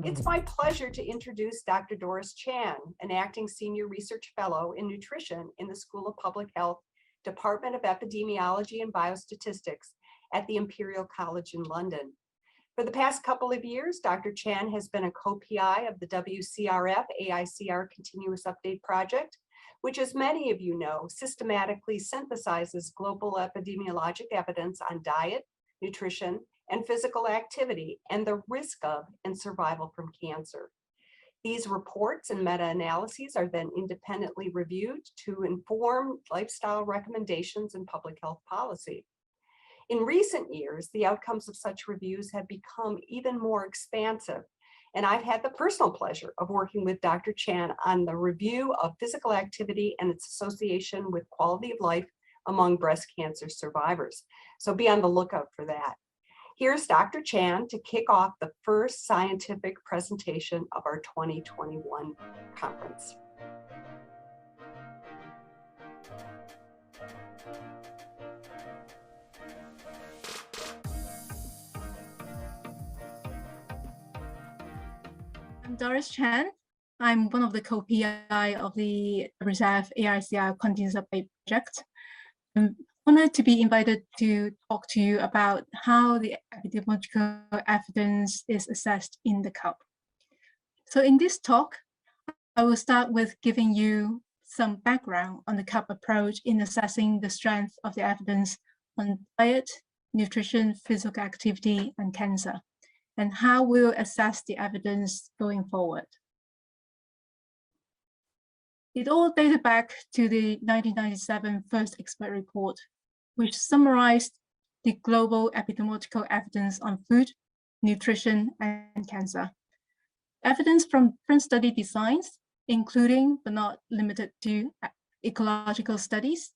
It's my pleasure to introduce Dr. Doris Chan, an acting senior research fellow in nutrition in the School of Public Health, Department of Epidemiology and Biostatistics at the Imperial College in London. For the past couple of years, Dr. Chan has been a co-PI of the WCRF AICR Continuous Update Project, which, as many of you know, systematically synthesizes global epidemiologic evidence on diet, nutrition, and physical activity and the risk of and survival from cancer. These reports and meta-analyses are then independently reviewed to inform lifestyle recommendations and public health policy. In recent years, the outcomes of such reviews have become even more expansive, and I've had the personal pleasure of working with Dr. Chan on the review of physical activity and its association with quality of life among breast cancer survivors. So be on the lookout for that. Here's Dr. Chan to kick off the first scientific presentation of our 2021 conference. I'm Doris Chan. I'm one of the co-PI of the WCRF AICR Continuous Update Project. I'm honored to be invited to talk to you about how the epidemiological evidence is assessed in the CUP. So in this talk, I will start with giving you some background on the CUP approach in assessing the strength of the evidence on diet, nutrition, physical activity, and cancer, and how we'll assess the evidence going forward. It all dated back to the 1997 first expert report, which summarized the global epidemiological evidence on food, nutrition, and cancer. Evidence from different study designs, including but not limited to ecological studies,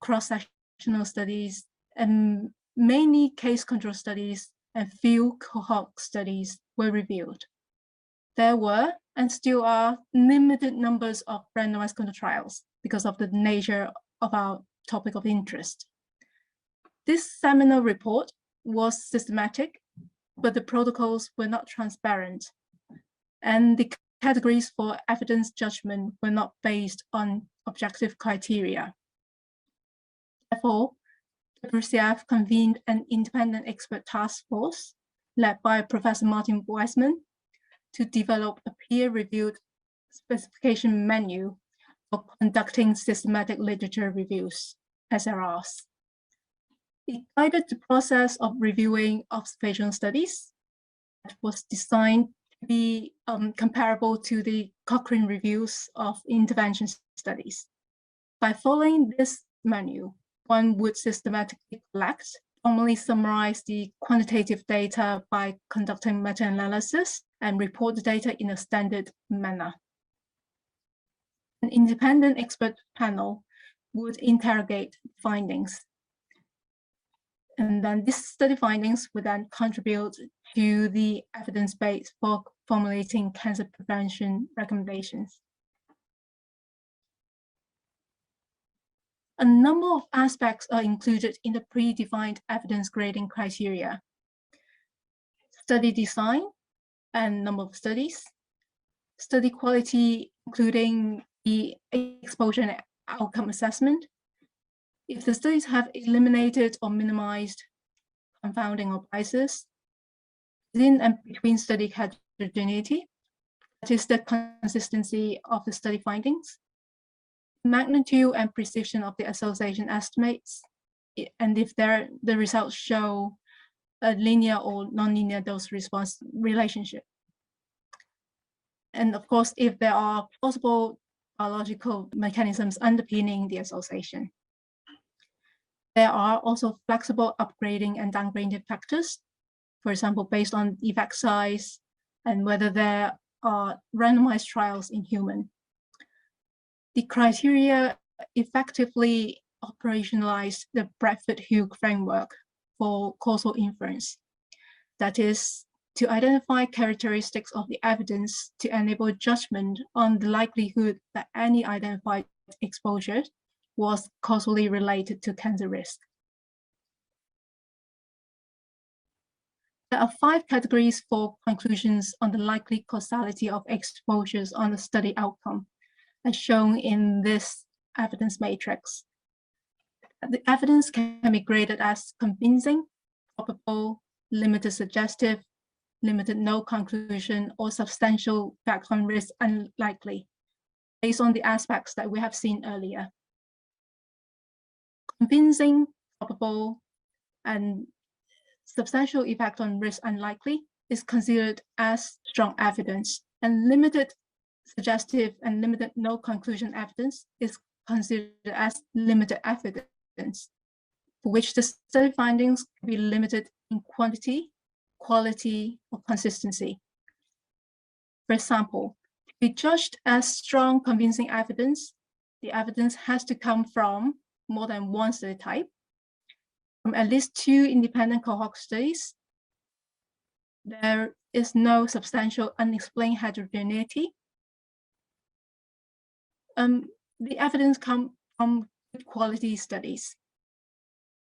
cross-sectional studies, and mainly case control studies and few cohort studies were reviewed. There were and still are limited numbers of randomized control trials because of the nature of our topic of interest. This seminal report was systematic, but the protocols were not transparent, and the categories for evidence judgment were not based on objective criteria. Therefore, WCRF convened an independent expert task force led by Professor Martin Weissman to develop a peer-reviewed specification menu for conducting systematic literature reviews, SRRs. It guided the process of reviewing observational studies that was designed to be comparable to the Cochrane reviews of intervention studies. By following this menu, one would systematically collect, formally summarize the quantitative data by conducting meta-analysis, and report the data in a standard manner. An independent expert panel would interrogate findings. And then these study findings would then contribute to the evidence base for formulating cancer prevention recommendations. A number of aspects are included in the predefined evidence grading criteria: study design and number of studies, study quality, including the exposure and outcome assessment, if the studies have eliminated or minimized confounding or biases, within and between study heterogeneity, that is the consistency of the study findings, magnitude and precision of the association estimates, and if the results show a linear or nonlinear dose-response relationship. And of course, if there are plausible biological mechanisms underpinning the association. There are also flexible upgrading and downgrading factors, for example, based on effect size and whether there are randomized trials in human. The criteria effectively operationalize the Bradford-Hugh framework for causal inference. That is, to identify characteristics of the evidence to enable judgment on the likelihood that any identified exposure was causally related to cancer risk. There are 5 categories for conclusions on the likely causality of exposures on the study outcome, as shown in this evidence matrix. The evidence can be graded as convincing, probable, limited suggestive, limited no conclusion, or substantial effect on risk unlikely, based on the aspects that we have seen earlier. Convincing, probable, and substantial effect on risk unlikely is considered as strong evidence, and limited suggestive and limited no conclusion evidence is considered as limited evidence, for which the study findings can be limited in quantity, quality, or consistency. For example, to be judged as strong convincing evidence, the evidence has to come from more than one study type, from at least 2 independent cohort studies. There is no substantial unexplained heterogeneity. The evidence comes from good quality studies,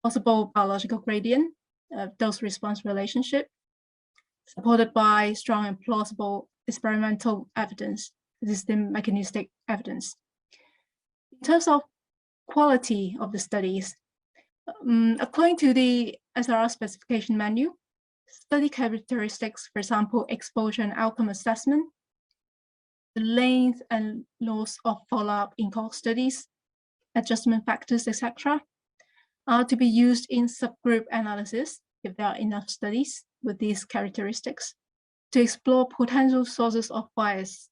possible biological gradient, dose-response relationship, supported by strong and plausible experimental evidence. This is the mechanistic evidence. In terms of quality of the studies, according to the SRR specification menu, study characteristics, for example, exposure and outcome assessment, the length and loss of follow-up in cohort studies, adjustment factors, etc., are to be used in subgroup analysis if there are enough studies with these characteristics to explore potential sources of bias.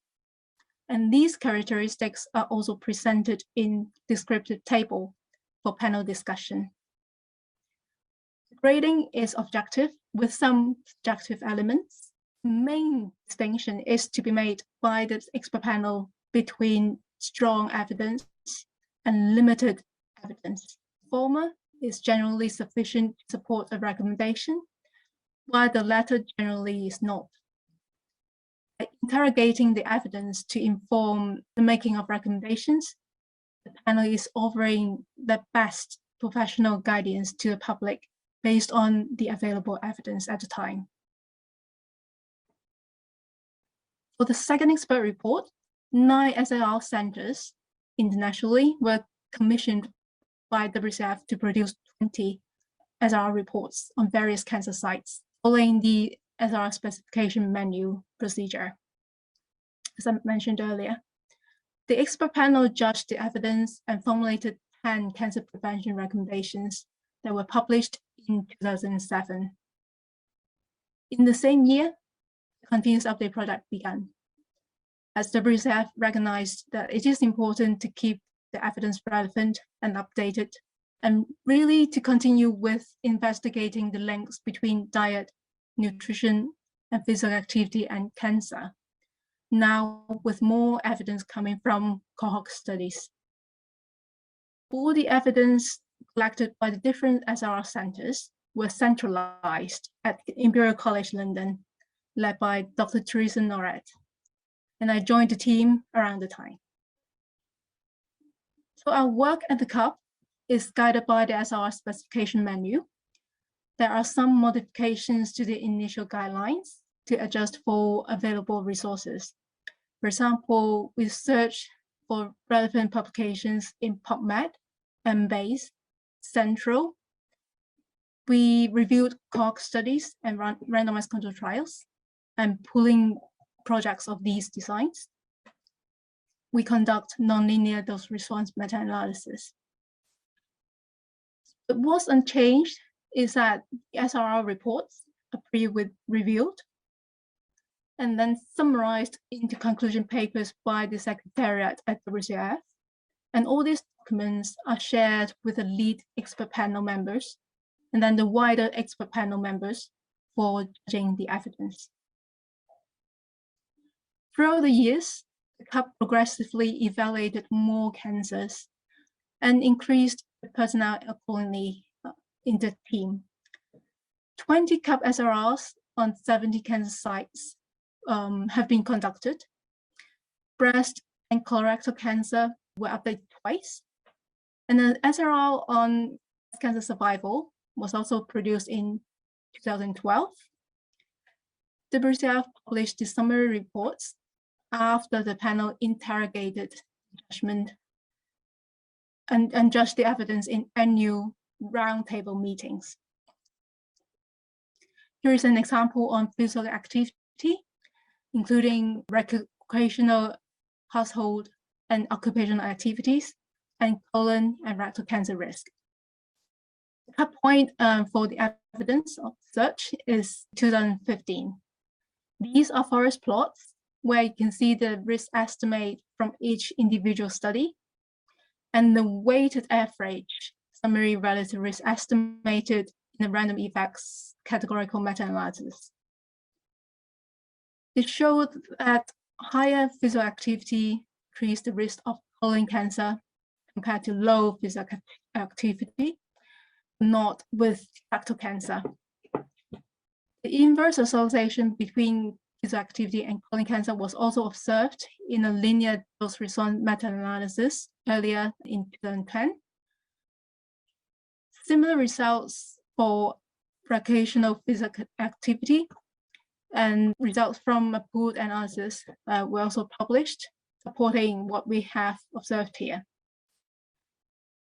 And these characteristics are also presented in descriptive table for panel discussion. Grading is objective with some subjective elements. The main distinction is to be made by the expert panel between strong evidence and limited evidence. Former is generally sufficient to support a recommendation, while the latter generally is not. By interrogating the evidence to inform the making of recommendations, the panel is offering the best professional guidance to the public based on the available evidence at the time. For the second expert report, 9 SLR centers internationally were commissioned by WCF to produce 20 SRR reports on various cancer sites, following the SRR specification menu procedure. As I mentioned earlier, the expert panel judged the evidence and formulated 10 cancer prevention recommendations that were published in 2007. In the same year, the continuous update project began, as WCF recognized that it is important to keep the evidence relevant and updated, and really to continue with investigating the links between diet, nutrition, and physical activity and cancer, now with more evidence coming from cohort studies. All the evidence collected by the different SRR centers were centralized at Imperial College London, led by Dr. Teresa Noret, and I joined the team around the time. So our work at the CUP is guided by the SRR specification menu. There are some modifications to the initial guidelines to adjust for available resources. For example, we search for relevant publications in PubMed, Embase, Central. We reviewed cohort studies and randomized control trials and pooling projects of these designs. We conduct nonlinear dose response meta-analysis. But what's unchanged is that the SRR reports are pre-reviewed and then summarized into conclusion papers by the Secretariat at WCF. And all these documents are shared with the lead expert panel members and then the wider expert panel members for judging the evidence. Throughout the years, the CUP progressively evaluated more cancers and increased the personnel accordingly in the team. 20 CUP SRRs on 70 cancer sites have been conducted. Breast and colorectal cancer were updated twice. And an SRR on cancer survival was also produced in 2012. WCF published the summary reports after the panel interrogated judgment and judged the evidence in annual roundtable meetings. Here is an example on physical activity, including recreational, household, and occupational activities, and colon and rectal cancer risk. The cut point for the evidence of search is 2015. These are forest plots where you can see the risk estimate from each individual study and the weighted average summary relative risk estimated in the random effects categorical meta-analysis. It showed that higher physical activity increased the risk of colon cancer compared to low physical activity, not with rectal cancer. The inverse association between physical activity and colon cancer was also observed in a linear dose response meta-analysis earlier in 2010. Similar results for recreational physical activity and results from a pooled analysis were also published, supporting what we have observed here.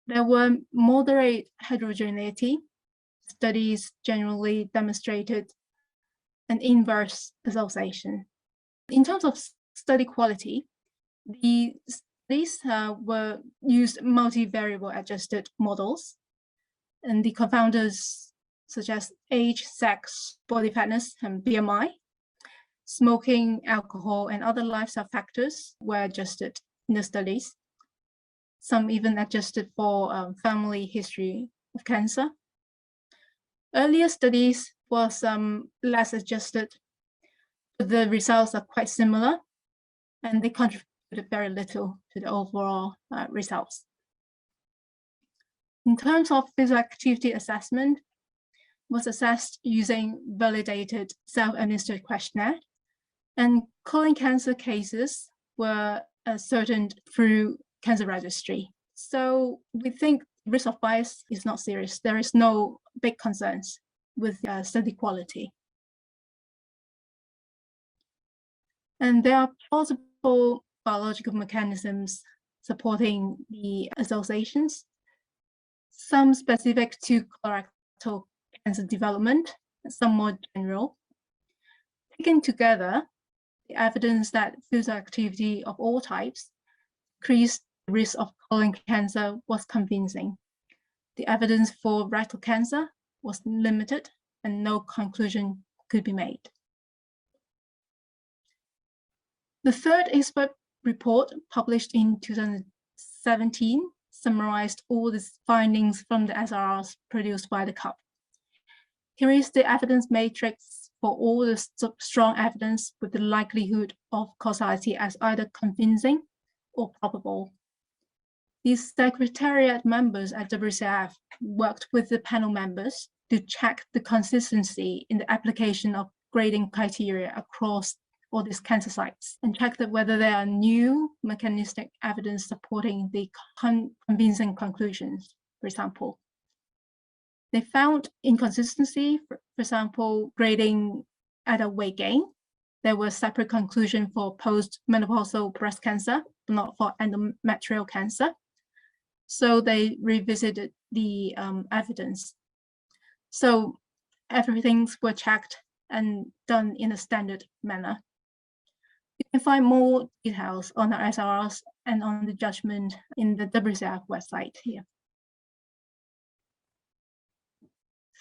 There were moderate heterogeneity. Studies generally demonstrated an inverse association. In terms of study quality, the studies were used multivariable adjusted models, and the confounders such as age, sex, body fatness, and BMI, smoking, alcohol, and other lifestyle factors were adjusted in the studies. Some even adjusted for family history of cancer. Earlier studies was less adjusted, but the results are quite similar, and they contributed very little to the overall results. In terms of physical activity assessment, was assessed using validated self-administered questionnaire, and colon cancer cases were ascertained through cancer registry. So we think risk of bias is not serious. There is no big concerns with study quality. And there are plausible biological mechanisms supporting the associations, some specific to colorectal cancer development, some more general. Taken together, the evidence that physical activity of all types increased the risk of colon cancer was convincing. The evidence for rectal cancer was limited and no conclusion could be made. The third expert report, published in 2017, summarized all the findings from the SRRs produced by the CUP. Here is the evidence matrix for all the strong evidence with the likelihood of causality as either convincing or probable. These secretariat members at WCF worked with the panel members to check the consistency in the application of grading criteria across all these cancer sites and check that whether there are new mechanistic evidence supporting the convincing conclusions, for example. They found inconsistency, for example, grading adult weight gain. There was separate conclusion for post-menopausal breast cancer, but not for endometrial cancer. So they revisited the evidence. So everything's were checked and done in a standard manner. You can find more details on our SRRs and on the judgment in the WCF website here.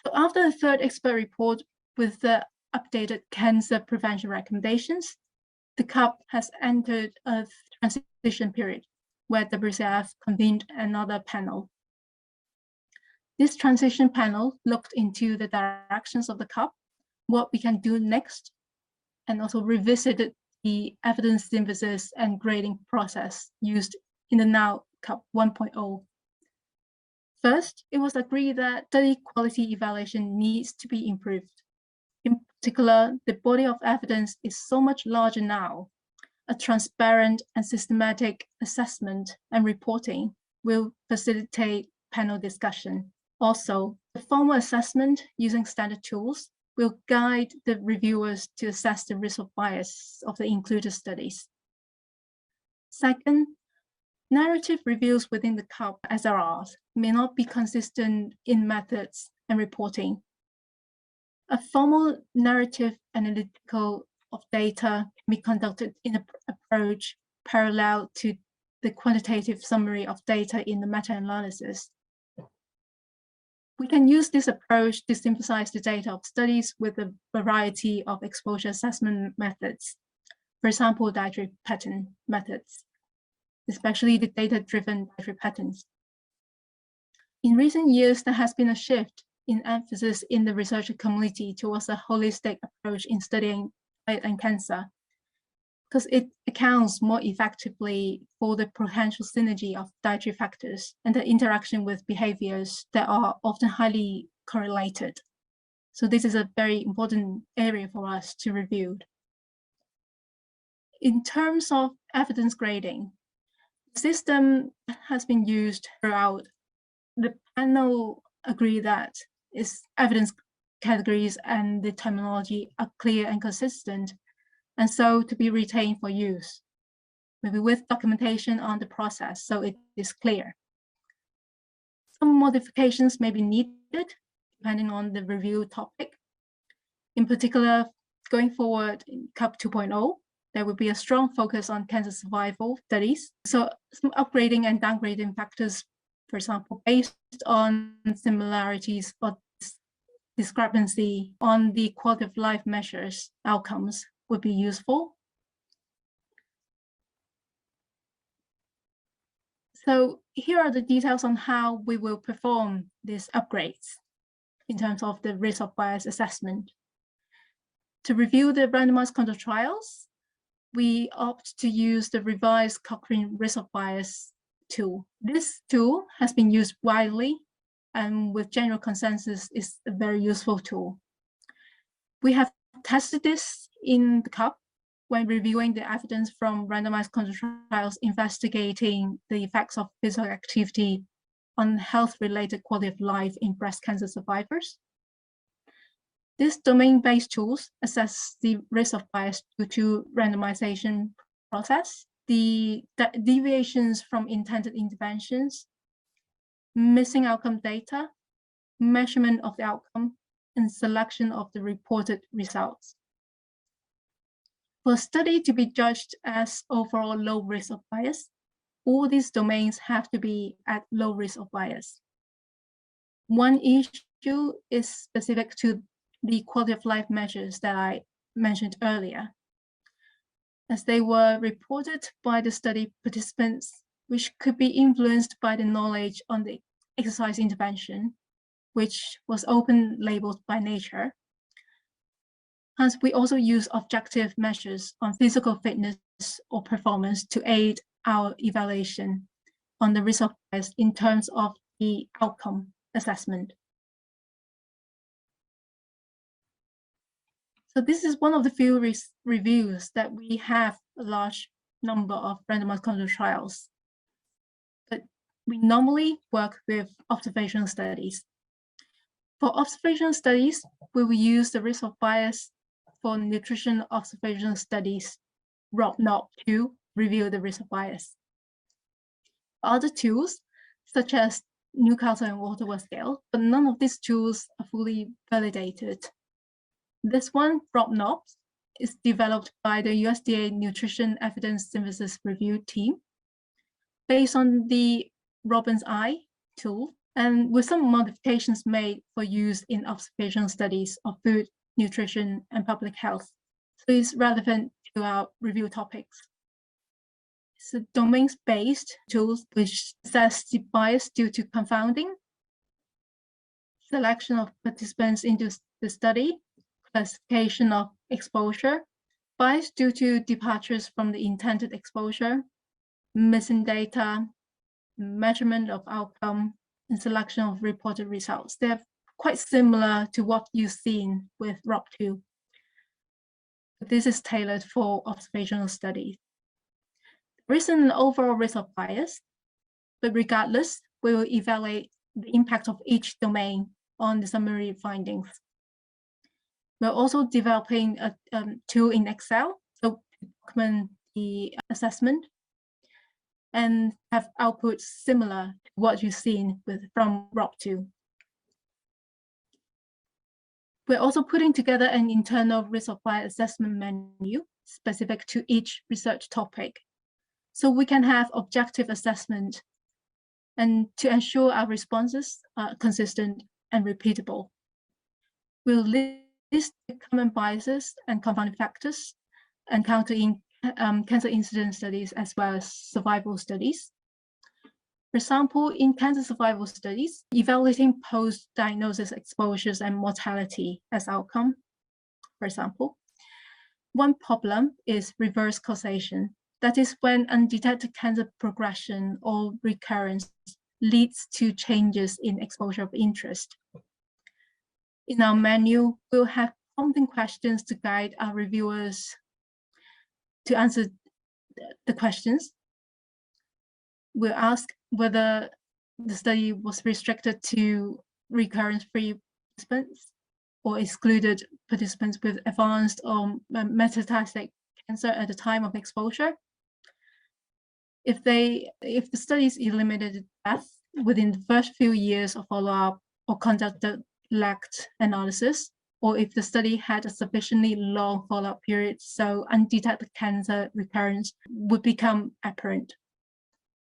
So after the third expert report with the updated cancer prevention recommendations, the CUP has entered a transition period where WCF convened another panel. This transition panel looked into the directions of the CUP, what we can do next, and also revisited the evidence synthesis and grading process used in the now CUP 1.0. First, it was agreed that study quality evaluation needs to be improved. In particular, the body of evidence is so much larger now. A transparent and systematic assessment and reporting will facilitate panel discussion. Also, the formal assessment using standard tools will guide the reviewers to assess the risk of bias of the included studies. Second, narrative reviews within the CUP SRRs may not be consistent in methods and reporting. A formal narrative analytical of data can be conducted in an approach parallel to the quantitative summary of data in the meta-analysis. We can use this approach to synthesize the data of studies with a variety of exposure assessment methods, for example, dietary pattern methods, especially the data-driven dietary patterns. In recent years, there has been a shift in emphasis in the research community towards a holistic approach in studying diet and cancer, because it accounts more effectively for the potential synergy of dietary factors and the interaction with behaviors that are often highly correlated. So this is a very important area for us to review. In terms of evidence grading, the system has been used throughout. The panel agree that its evidence categories and the terminology are clear and consistent, and so to be retained for use, maybe with documentation on the process so it is clear. Some modifications may be needed depending on the review topic. In particular, going forward in CUP 2.0, there will be a strong focus on cancer survival studies. So some upgrading and downgrading factors, for example, based on similarities or discrepancy on the quality of life measures outcomes would be useful. So here are the details on how we will perform these upgrades in terms of the risk of bias assessment. To review the randomized control trials, we opt to use the revised Cochrane risk of bias tool. This tool has been used widely and with general consensus is a very useful tool. We have tested this in the CUP when reviewing the evidence from randomized control trials investigating the effects of physical activity on health-related quality of life in breast cancer survivors. These domain-based tools assess the risk of bias due to randomization process, the deviations from intended interventions, missing outcome data, measurement of the outcome, and selection of the reported results. For a study to be judged as overall low risk of bias, all these domains have to be at low risk of bias. One issue is specific to the quality of life measures that I mentioned earlier, as they were reported by the study participants, which could be influenced by the knowledge on the exercise intervention, which was open labeled by nature. Hence, we also use objective measures on physical fitness or performance to aid our evaluation on the risk of bias in terms of the outcome assessment. So this is one of the few reviews that we have a large number of randomized control trials. But we normally work with observational studies. For observational studies, we will use the risk of bias for nutrition observational studies, ROB-NOP, to review the risk of bias. Other tools, such as Newcastle and Waterworth scale, but none of these tools are fully validated. This one, ROB-NOP, is developed by the USDA Nutrition Evidence Synthesis Review team based on the Robbins I tool and with some modifications made for use in observational studies of food, nutrition, and public health. So it's relevant to our review topics. It's a domains-based tool which assess the bias due to confounding, selection of participants into the study, classification of exposure, bias due to departures from the intended exposure, missing data, measurement of outcome, and selection of reported results. They're quite similar to what you've seen with ROB2. This is tailored for observational studies. There isn't an overall risk of bias, but regardless, we will evaluate the impact of each domain on the summary findings. We're also developing a tool in Excel to document the assessment and have outputs similar to what you've seen from ROP2. We're also putting together an internal risk of bias assessment menu specific to each research topic, so we can have objective assessment and to ensure our responses are consistent and repeatable. We'll list the common biases and confounding factors encountered in cancer incidence studies as well as survival studies. For example, in cancer survival studies, evaluating post-diagnosis exposures and mortality as outcome, for example. One problem is reverse causation. That is when undetected cancer progression or recurrence leads to changes in exposure of interest. In our menu, we'll have prompting questions to guide our reviewers to answer the questions. We'll ask whether the study was restricted to recurrence-free participants or excluded participants with advanced or metastatic cancer at the time of exposure. If the studies eliminated death within the first few years of follow-up or conducted lagged analysis, or if the study had a sufficiently long follow-up period, so undetected cancer recurrence would become apparent.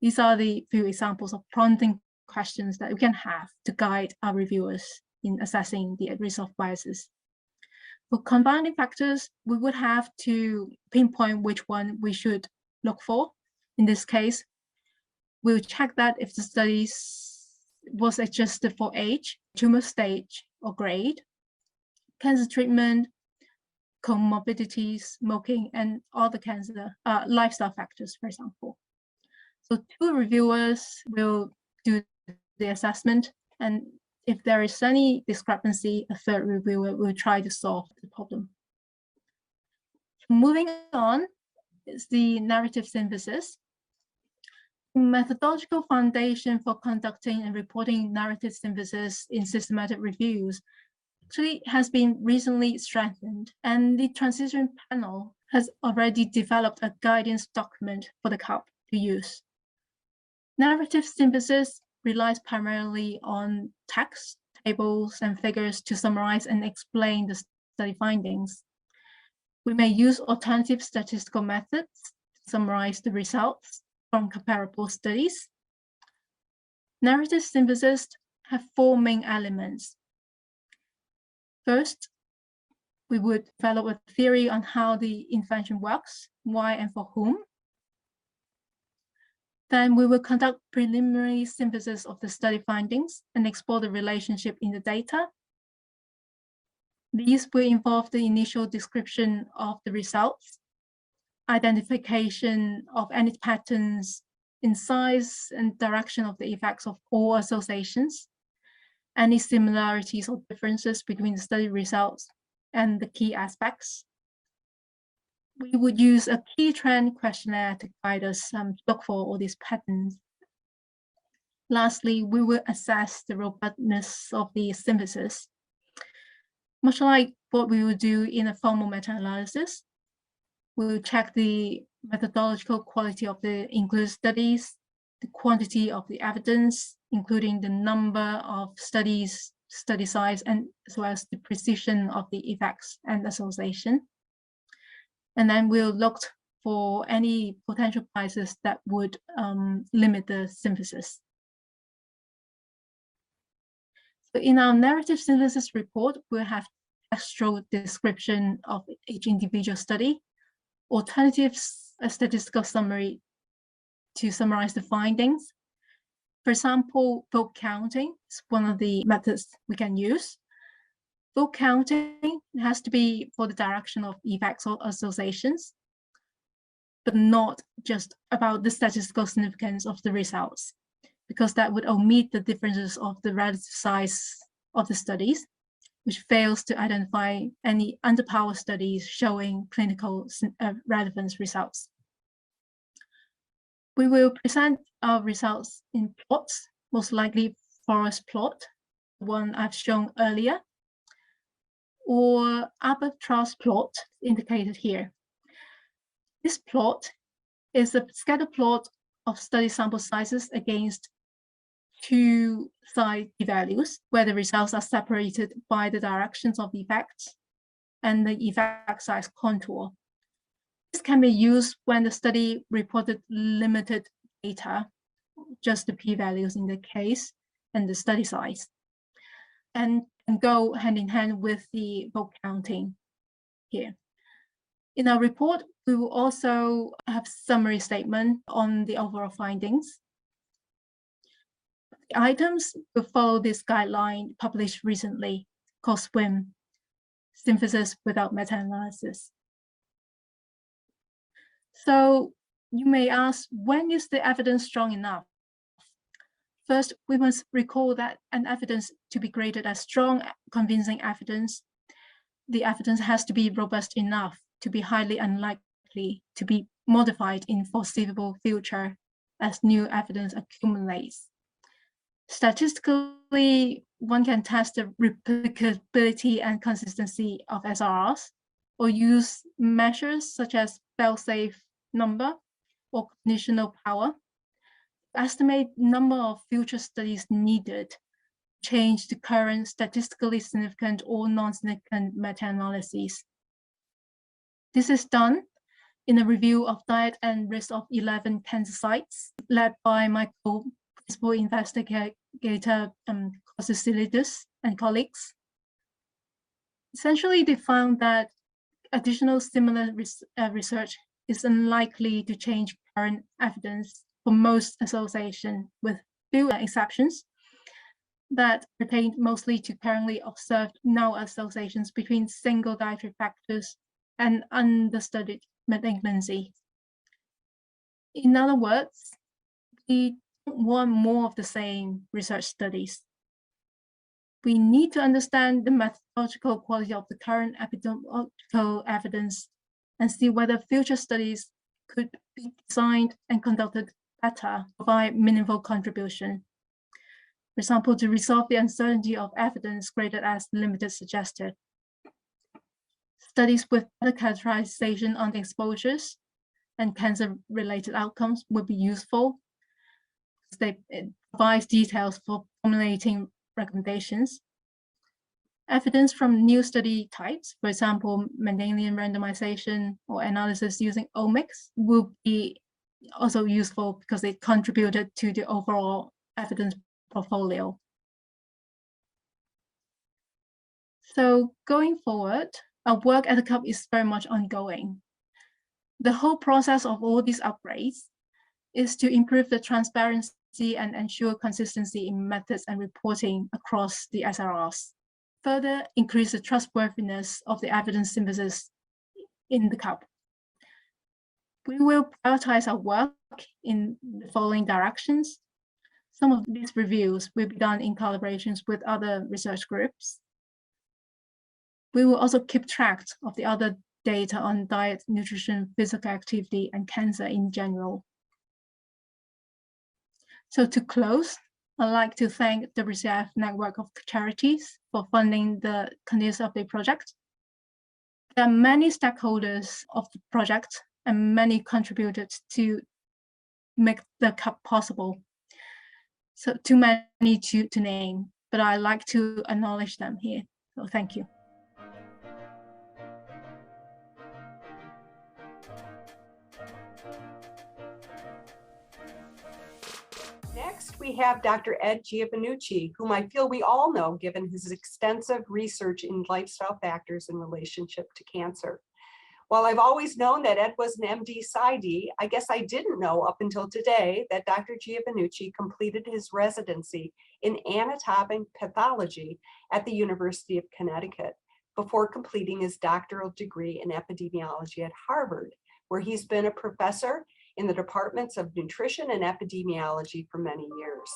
These are the few examples of prompting questions that we can have to guide our reviewers in assessing the risk of biases. For confounding factors, we would have to pinpoint which one we should look for. In this case, we'll check that if the study was adjusted for age, tumor stage or grade, cancer treatment, comorbidities, smoking, and other cancer lifestyle factors, for example. So 2 reviewers will do the assessment, and if there is any discrepancy, a 3rd reviewer will try to solve the problem. Moving on is the narrative synthesis. Methodological foundation for conducting and reporting narrative synthesis in systematic reviews actually has been recently strengthened, and the transition panel has already developed a guidance document for the CAP to use. Narrative synthesis relies primarily on text, tables, and figures to summarize and explain the study findings. We may use alternative statistical methods to summarize the results from comparable studies. Narrative synthesis have 4 main elements. First, we would develop a theory on how the intervention works, why and for whom. Then we will conduct preliminary synthesis of the study findings and explore the relationship in the data. These will involve the initial description of the results, identification of any patterns in size and direction of the effects of all associations, any similarities or differences between the study results and the key aspects. We would use a key trend questionnaire to guide us to look for all these patterns. Lastly, we will assess the robustness of the synthesis. Much like what we would do in a formal meta-analysis, we will check the methodological quality of the included studies, the quantity of the evidence, including the number of studies, study size, and as well as the precision of the effects and association. And then we'll look for any potential biases that would limit the synthesis. So in our narrative synthesis report, we'll have textual description of each individual study, alternative statistical summary to summarize the findings. For example, vote counting is one of the methods we can use. Vote counting has to be for the direction of effects or associations, but not just about the statistical significance of the results, because that would omit the differences of the relative size of the studies, which fails to identify any underpowered studies showing clinical relevance results. We will present our results in plots, most likely forest plot, the one I've shown earlier. or albatross plot indicated here. This plot is a scatter plot of study sample sizes against two side p-values, where the results are separated by the directions of effects and the effect size contour. This can be used when the study reported limited data, just the p-values in the case, and the study size, and go hand in hand with the vote counting here. In our report, we will also have summary statement on the overall findings. The items will follow this guideline published recently called SWIM, Synthesis Without Meta-Analysis. So you may ask, when is the evidence strong enough? First, we must recall that an evidence to be graded as strong, convincing evidence, the evidence has to be robust enough to be highly unlikely to be modified in foreseeable future as new evidence accumulates. Statistically, one can test the replicability and consistency of SRRs or use measures such as fail-safe number or conditional power to estimate number of future studies needed to change the current statistically significant or non-significant meta-analyses. This is done in a review of diet and risk of 11 cancer sites led by my co-principal investigator, Kostas and colleagues. Essentially, they found that additional similar research is unlikely to change current evidence for most associations, with few exceptions that pertain mostly to currently observed null associations between single dietary factors and understudied malignancy. In other words, we don't want more of the same research studies. We need to understand the methodological quality of the current epidemiological evidence and see whether future studies could be designed and conducted better, provide meaningful contribution. For example, to resolve the uncertainty of evidence graded as limited suggested. Studies with better characterization on the exposures and cancer-related outcomes would be useful. They provide details for formulating recommendations. Evidence from new study types, for example, Mendelian randomization or analysis using omics, will be also useful because it contributed to the overall evidence portfolio. So going forward, our work at the CUP is very much ongoing. The whole process of all these upgrades is to improve the transparency and ensure consistency in methods and reporting across the SRRs. Further increase the trustworthiness of the evidence synthesis in the CUP. We will prioritize our work in the following directions. Some of these reviews will be done in collaborations with other research groups. We will also keep track of the other data on diet, nutrition, physical activity, and cancer in general. So to close, I'd like to thank the WCF network of charities for funding the continuous update project. There are many stakeholders of the project and many contributed to make the CUP possible. So too many to name, but I like to acknowledge them here. So thank you. Next, we have Dr. Ed Giovannucci, whom I feel we all know given his extensive research in lifestyle factors in relationship to cancer. While I've always known that Ed was an MD PsyD, I guess I didn't know up until today that Dr. Giovannucci completed his residency in anatomic pathology at the University of Connecticut before completing his doctoral degree in epidemiology at Harvard, where he's been a professor in the departments of nutrition and epidemiology for many years.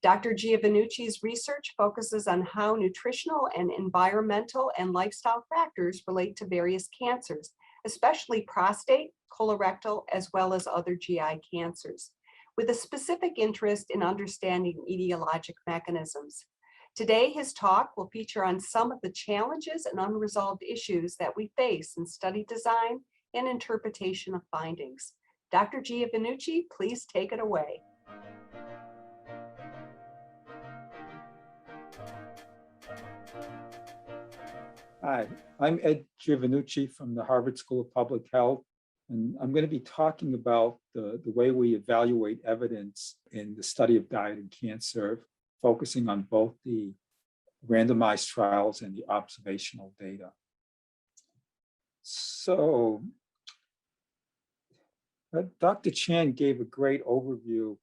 Dr. Giovannucci's research focuses on how nutritional and environmental and lifestyle factors relate to various cancers, especially prostate, colorectal, as well as other GI cancers, with a specific interest in understanding etiologic mechanisms. Today, his talk will feature on some of the challenges and unresolved issues that we face in study design and interpretation of findings. Dr. Giovannucci, please take it away. Hi, I'm Ed Giovannucci from the Harvard School of Public Health, and I'm going to be talking about the way we evaluate evidence in the study of diet and cancer, focusing on both the randomized trials and the observational data. So, Dr. Chan gave a great overview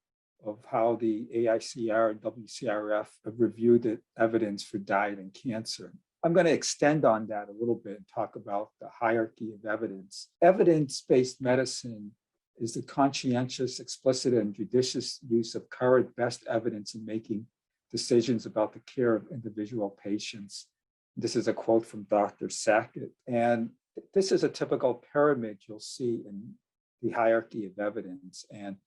of how the AICR and WCRF have reviewed the evidence for diet and cancer. I'm going to extend on that a little bit and talk about the hierarchy of evidence. Evidence-based medicine is the conscientious, explicit, and judicious use of current best evidence in making decisions about the care of individual patients. This is a quote from Dr. Sackett. And this is a typical pyramid you'll see in the hierarchy of evidence. And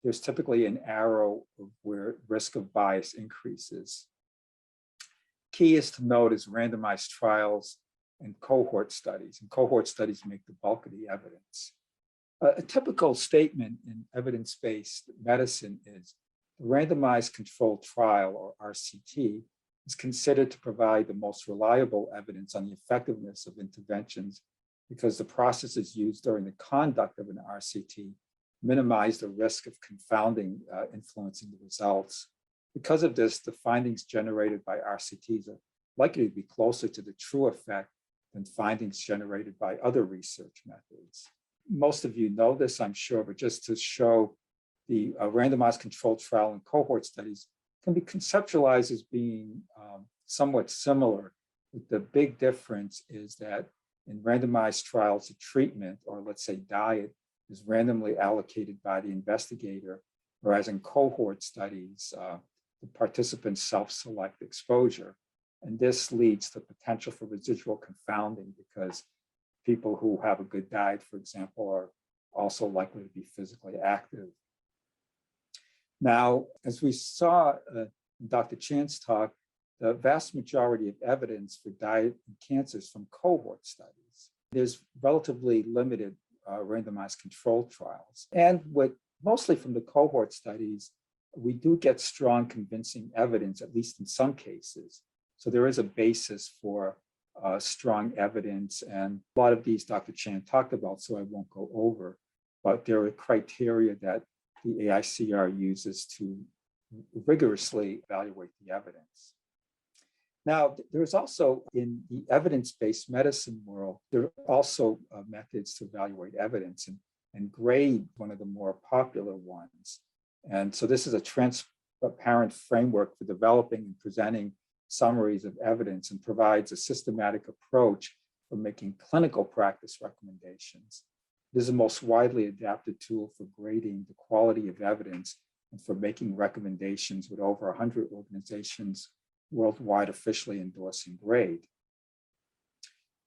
there's typically an arrow of where risk of bias increases. Key is to note is randomized trials and cohort studies. And cohort studies make the bulk of the evidence. A typical statement in evidence-based medicine is the randomized controlled trial, or RCT, is considered to provide the most reliable evidence on the effectiveness of interventions because the processes used during the conduct of an RCT minimize the risk of confounding influencing the results. Because of this, the findings generated by RCTs are likely to be closer to the true effect than findings generated by other research methods. Most of you know this, I'm sure, but just to show the randomized controlled trial and cohort studies can be conceptualized as being somewhat similar. But the big difference is that in randomized trials, the treatment, or let's say diet, is randomly allocated by the investigator, whereas in cohort studies, the participants self-select exposure. And this leads to potential for residual confounding because people who have a good diet, for example, are also likely to be physically active. Now, as we saw in Dr. Chan's talk, the vast majority of evidence for diet and cancer is from cohort studies. There's relatively limited randomized controlled trials. And mostly from the cohort studies, we do get strong convincing evidence, at least in some cases. So there is a basis for strong evidence. And a lot of these Dr. Chan talked about, so I won't go over. But there are criteria that the AICR uses to rigorously evaluate the evidence. Now, there's also, in the evidence-based medicine world, there are also methods to evaluate evidence, and grade, one of the more popular ones. And so this is a transparent framework for developing and presenting summaries of evidence and provides a systematic approach for making clinical practice recommendations. This is the most widely adapted tool for grading the quality of evidence and for making recommendations with over 100 organizations worldwide officially endorsing grade.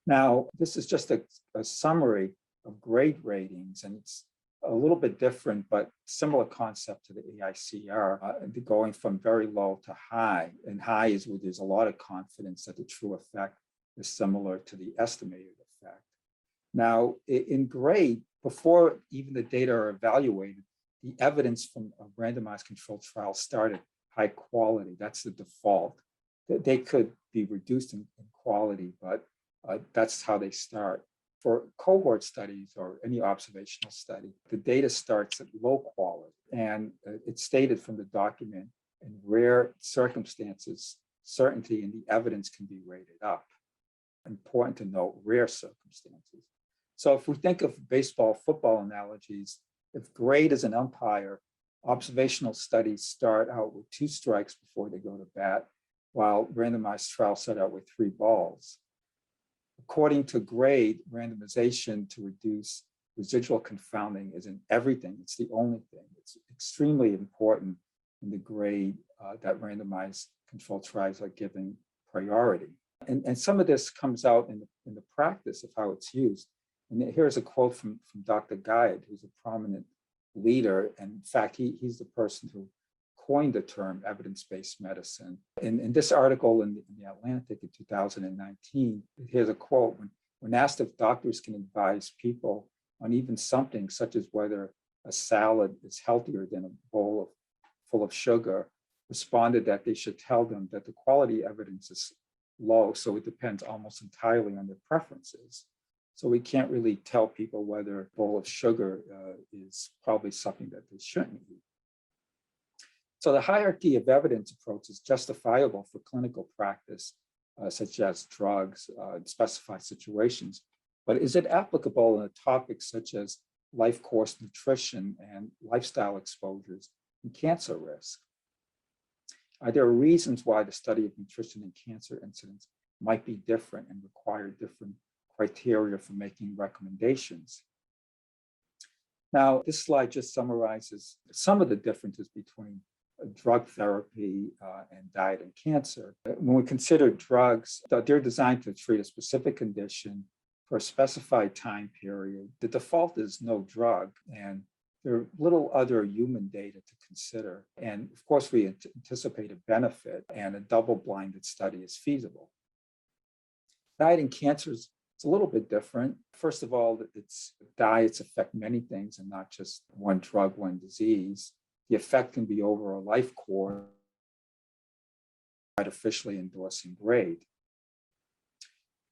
Now, this is just a summary of grade ratings, and it's a little bit different, but similar concept to the AICR, going from very low to high. And high is where there's a lot of confidence that the true effect is similar to the estimated effect. Now, in grade, before even the data are evaluated, the evidence from a randomized controlled trial started high quality. That's the default. They could be reduced in quality, but that's how they start. For cohort studies or any observational study, the data starts at low quality. And it's stated from the document, in rare circumstances, certainty in the evidence can be rated up. Important to note, rare circumstances. So if we think of baseball, football analogies, if grade is an umpire, observational studies start out with 2 strikes before they go to bat, while randomized trials start out with 3 balls. According to grade, randomization to reduce residual confounding isn't everything. It's the only thing. It's extremely important in the grade that randomized controlled trials are given priority. And some of this comes out in the practice of how it's used. And here's a quote from Dr. Guide, who's a prominent leader. And in fact, he's the person who coined the term evidence-based medicine. In this article in the Atlantic in 2019, here's a quote: when asked if doctors can advise people on even something such as whether a salad is healthier than a bowl full of sugar, responded that they should tell them that the quality evidence is low, so it depends almost entirely on their preferences. So we can't really tell people whether a bowl of sugar is probably something that they shouldn't eat. So the hierarchy of evidence approach is justifiable for clinical practice, such as drugs in specified situations, but is it applicable in a topic such as life course nutrition and lifestyle exposures and cancer risk? There are reasons why the study of nutrition and cancer incidence might be different and require different criteria for making recommendations. Now, this slide just summarizes some of the differences between drug therapy and diet and cancer. When we consider drugs, they're designed to treat a specific condition for a specified time period. The default is no drug, and there are little other human data to consider. And of course, we anticipate a benefit, and a double-blinded study is feasible. Diet and cancer is a little bit different. First of all, diets affect many things and not just one drug, one disease. The effect can be over a life course, artificially endorsing grade.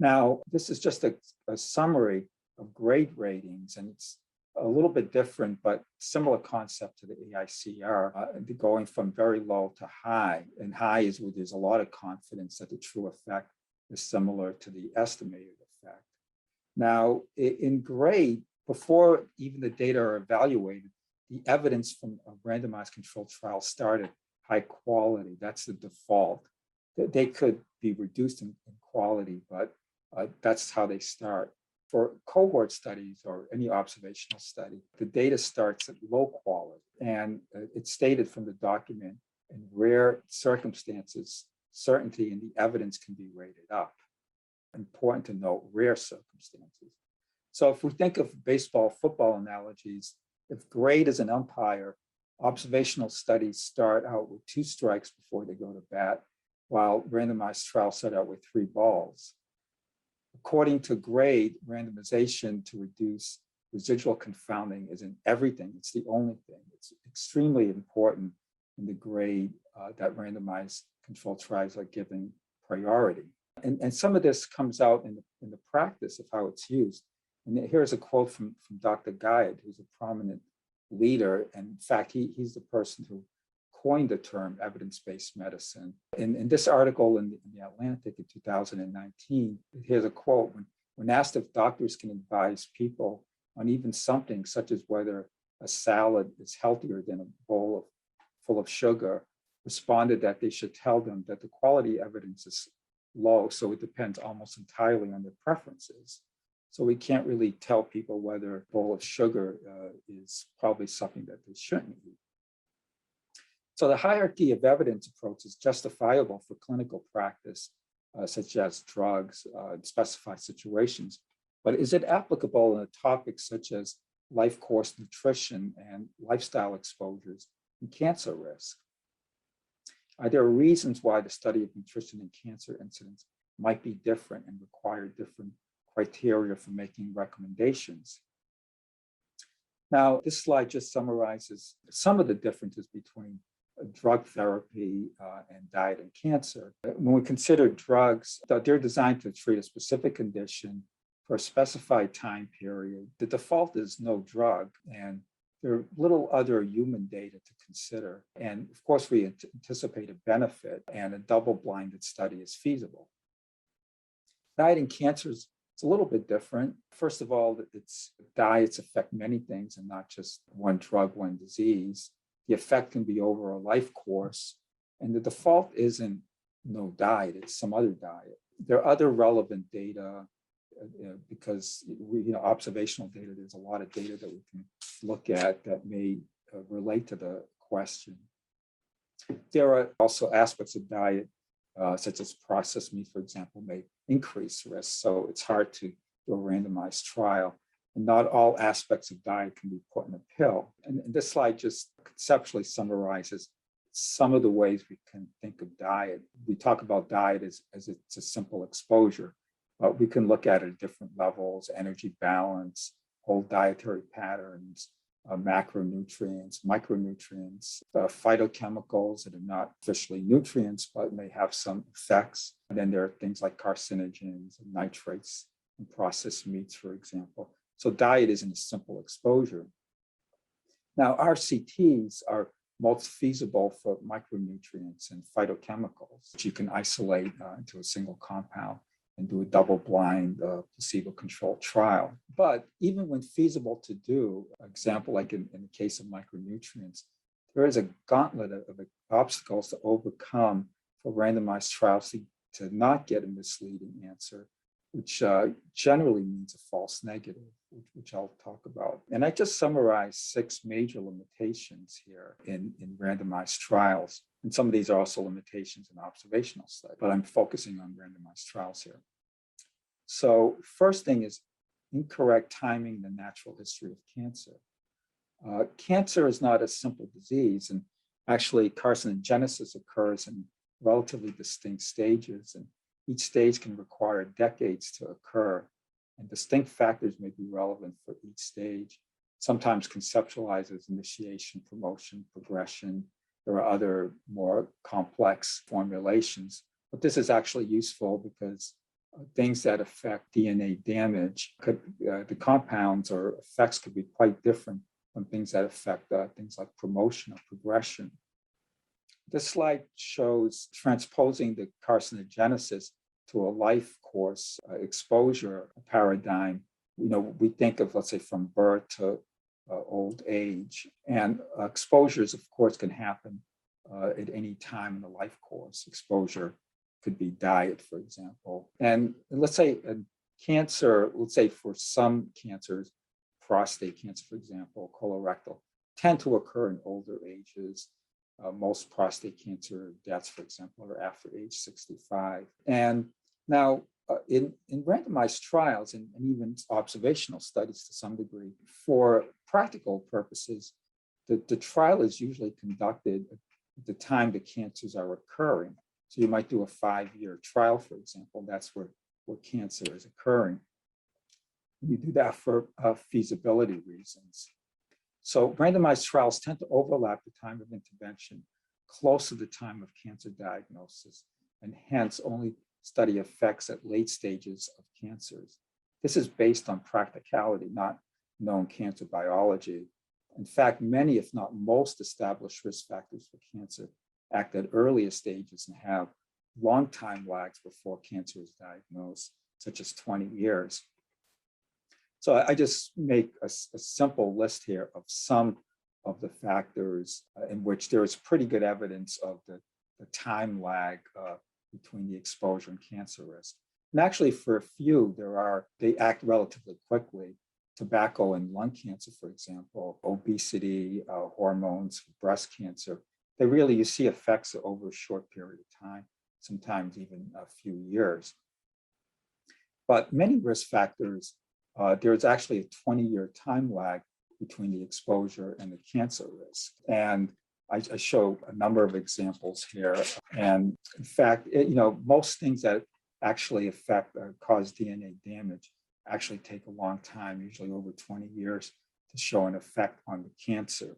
Now, this is just a summary of grade ratings, and it's a little bit different, but similar concept to the AICR, going from very low to high. And high is where there's a lot of confidence that the true effect is similar to the estimated effect. Now, in grade, before even the data are evaluated, the evidence from a randomized controlled trial started high quality. That's the default. They could be reduced in quality, but that's how they start. For cohort studies or any observational study, the data starts at low quality, and it's stated from the document, in rare circumstances, certainty in the evidence can be rated up. Important to note, rare circumstances. So if we think of baseball, football analogies, if grade is an umpire, observational studies start out with 2 strikes before they go to bat, while randomized trials start out with 3 balls. According to grade, randomization to reduce residual confounding is in everything. It's the only thing. It's extremely important in the grade that randomized controlled trials are given priority. And some of this comes out in the practice of how it's used. And here's a quote from Dr. Guide, who's a prominent leader. And in fact, he's the person who coined the term evidence-based medicine. In this article in the Atlantic in 2019, here's a quote: when asked if doctors can advise people on even something such as whether a salad is healthier than a bowl full of sugar, responded that they should tell them that the quality evidence is low, so it depends almost entirely on their preferences. So we can't really tell people whether a bowl of sugar is probably something that they shouldn't eat. So the hierarchy of evidence approach is justifiable for clinical practice, such as drugs in specified situations, but is it applicable in a topic such as life course nutrition and lifestyle exposures and cancer risk? There are reasons why the study of nutrition and cancer incidence might be different and require different criteria for making recommendations. Now, this slide just summarizes some of the differences between drug therapy and diet and cancer. When we consider drugs, they're designed to treat a specific condition for a specified time period. The default is no drug, and there are little other human data to consider. And of course, we anticipate a benefit, and a double-blinded study is feasible. Diet and cancer is a little bit different. First of all, diets affect many things and not just one drug, one disease. The effect can be over a life course, and the default isn't no diet, it's some other diet. There are other relevant data because observational data, there's a lot of data that we can look at that may relate to the question. There are also aspects of diet, such as processed meat, for example, may increase risk. So it's hard to do a randomized trial. And not all aspects of diet can be put in a pill. And this slide just conceptually summarizes some of the ways we can think of diet. We talk about diet as it's a simple exposure, but we can look at it at different levels: energy balance, whole dietary patterns, macronutrients, micronutrients, phytochemicals that are not officially nutrients, but may have some effects. And then there are things like carcinogens and nitrates and processed meats, for example. So diet isn't a simple exposure. Now, RCTs are most feasible for micronutrients and phytochemicals, which you can isolate into a single compound and do a double-blind placebo-controlled trial. But even when feasible to do, example like in the case of micronutrients, there is a gauntlet of obstacles to overcome for randomized trials to not get a misleading answer, which generally means a false negative, which I'll talk about. And I just summarized 6 major limitations here in randomized trials. And some of these are also limitations in observational studies, but I'm focusing on randomized trials here. So first thing is incorrect timing in the natural history of cancer. Cancer is not a simple disease, and actually carcinogenesis occurs in relatively distinct stages, and each stage can require decades to occur, and distinct factors may be relevant for each stage. Sometimes conceptualized as initiation, promotion, progression. There are other more complex formulations, but this is actually useful because things that affect DNA damage, the compounds or effects could be quite different from things that affect things like promotion or progression. This slide shows transposing the carcinogenesis to a life course exposure paradigm. We think of, let's say, from birth to old age, and exposures, of course, can happen at any time in the life course. Exposure could be diet, for example. And let's say cancer, let's say for some cancers, prostate cancer, for example, colorectal, tend to occur in older ages. Most prostate cancer deaths, for example, are after age 65. And now, in randomized trials and even observational studies to some degree, for practical purposes, the trial is usually conducted at the time the cancers are occurring. So you might do a 5-year trial, for example. That's where cancer is occurring. You do that for feasibility reasons. So randomized trials tend to overlap the time of intervention close to the time of cancer diagnosis, and hence only study effects at late stages of cancers. This is based on practicality, not known cancer biology. In fact, many, if not most, established risk factors for cancer act at earlier stages and have long time lags before cancer is diagnosed, such as 20 years. So I just make a simple list here of some of the factors in which there is pretty good evidence of the time lag between the exposure and cancer risk. And actually for a few, they act relatively quickly. Tobacco and lung cancer, for example, obesity, hormones, breast cancer, you see effects over a short period of time, sometimes even a few years. But many risk factors, there's actually a 20-year time lag between the exposure and the cancer risk. And I show a number of examples here. And in fact, most things that actually affect or cause DNA damage actually take a long time, usually over 20 years, to show an effect on the cancer.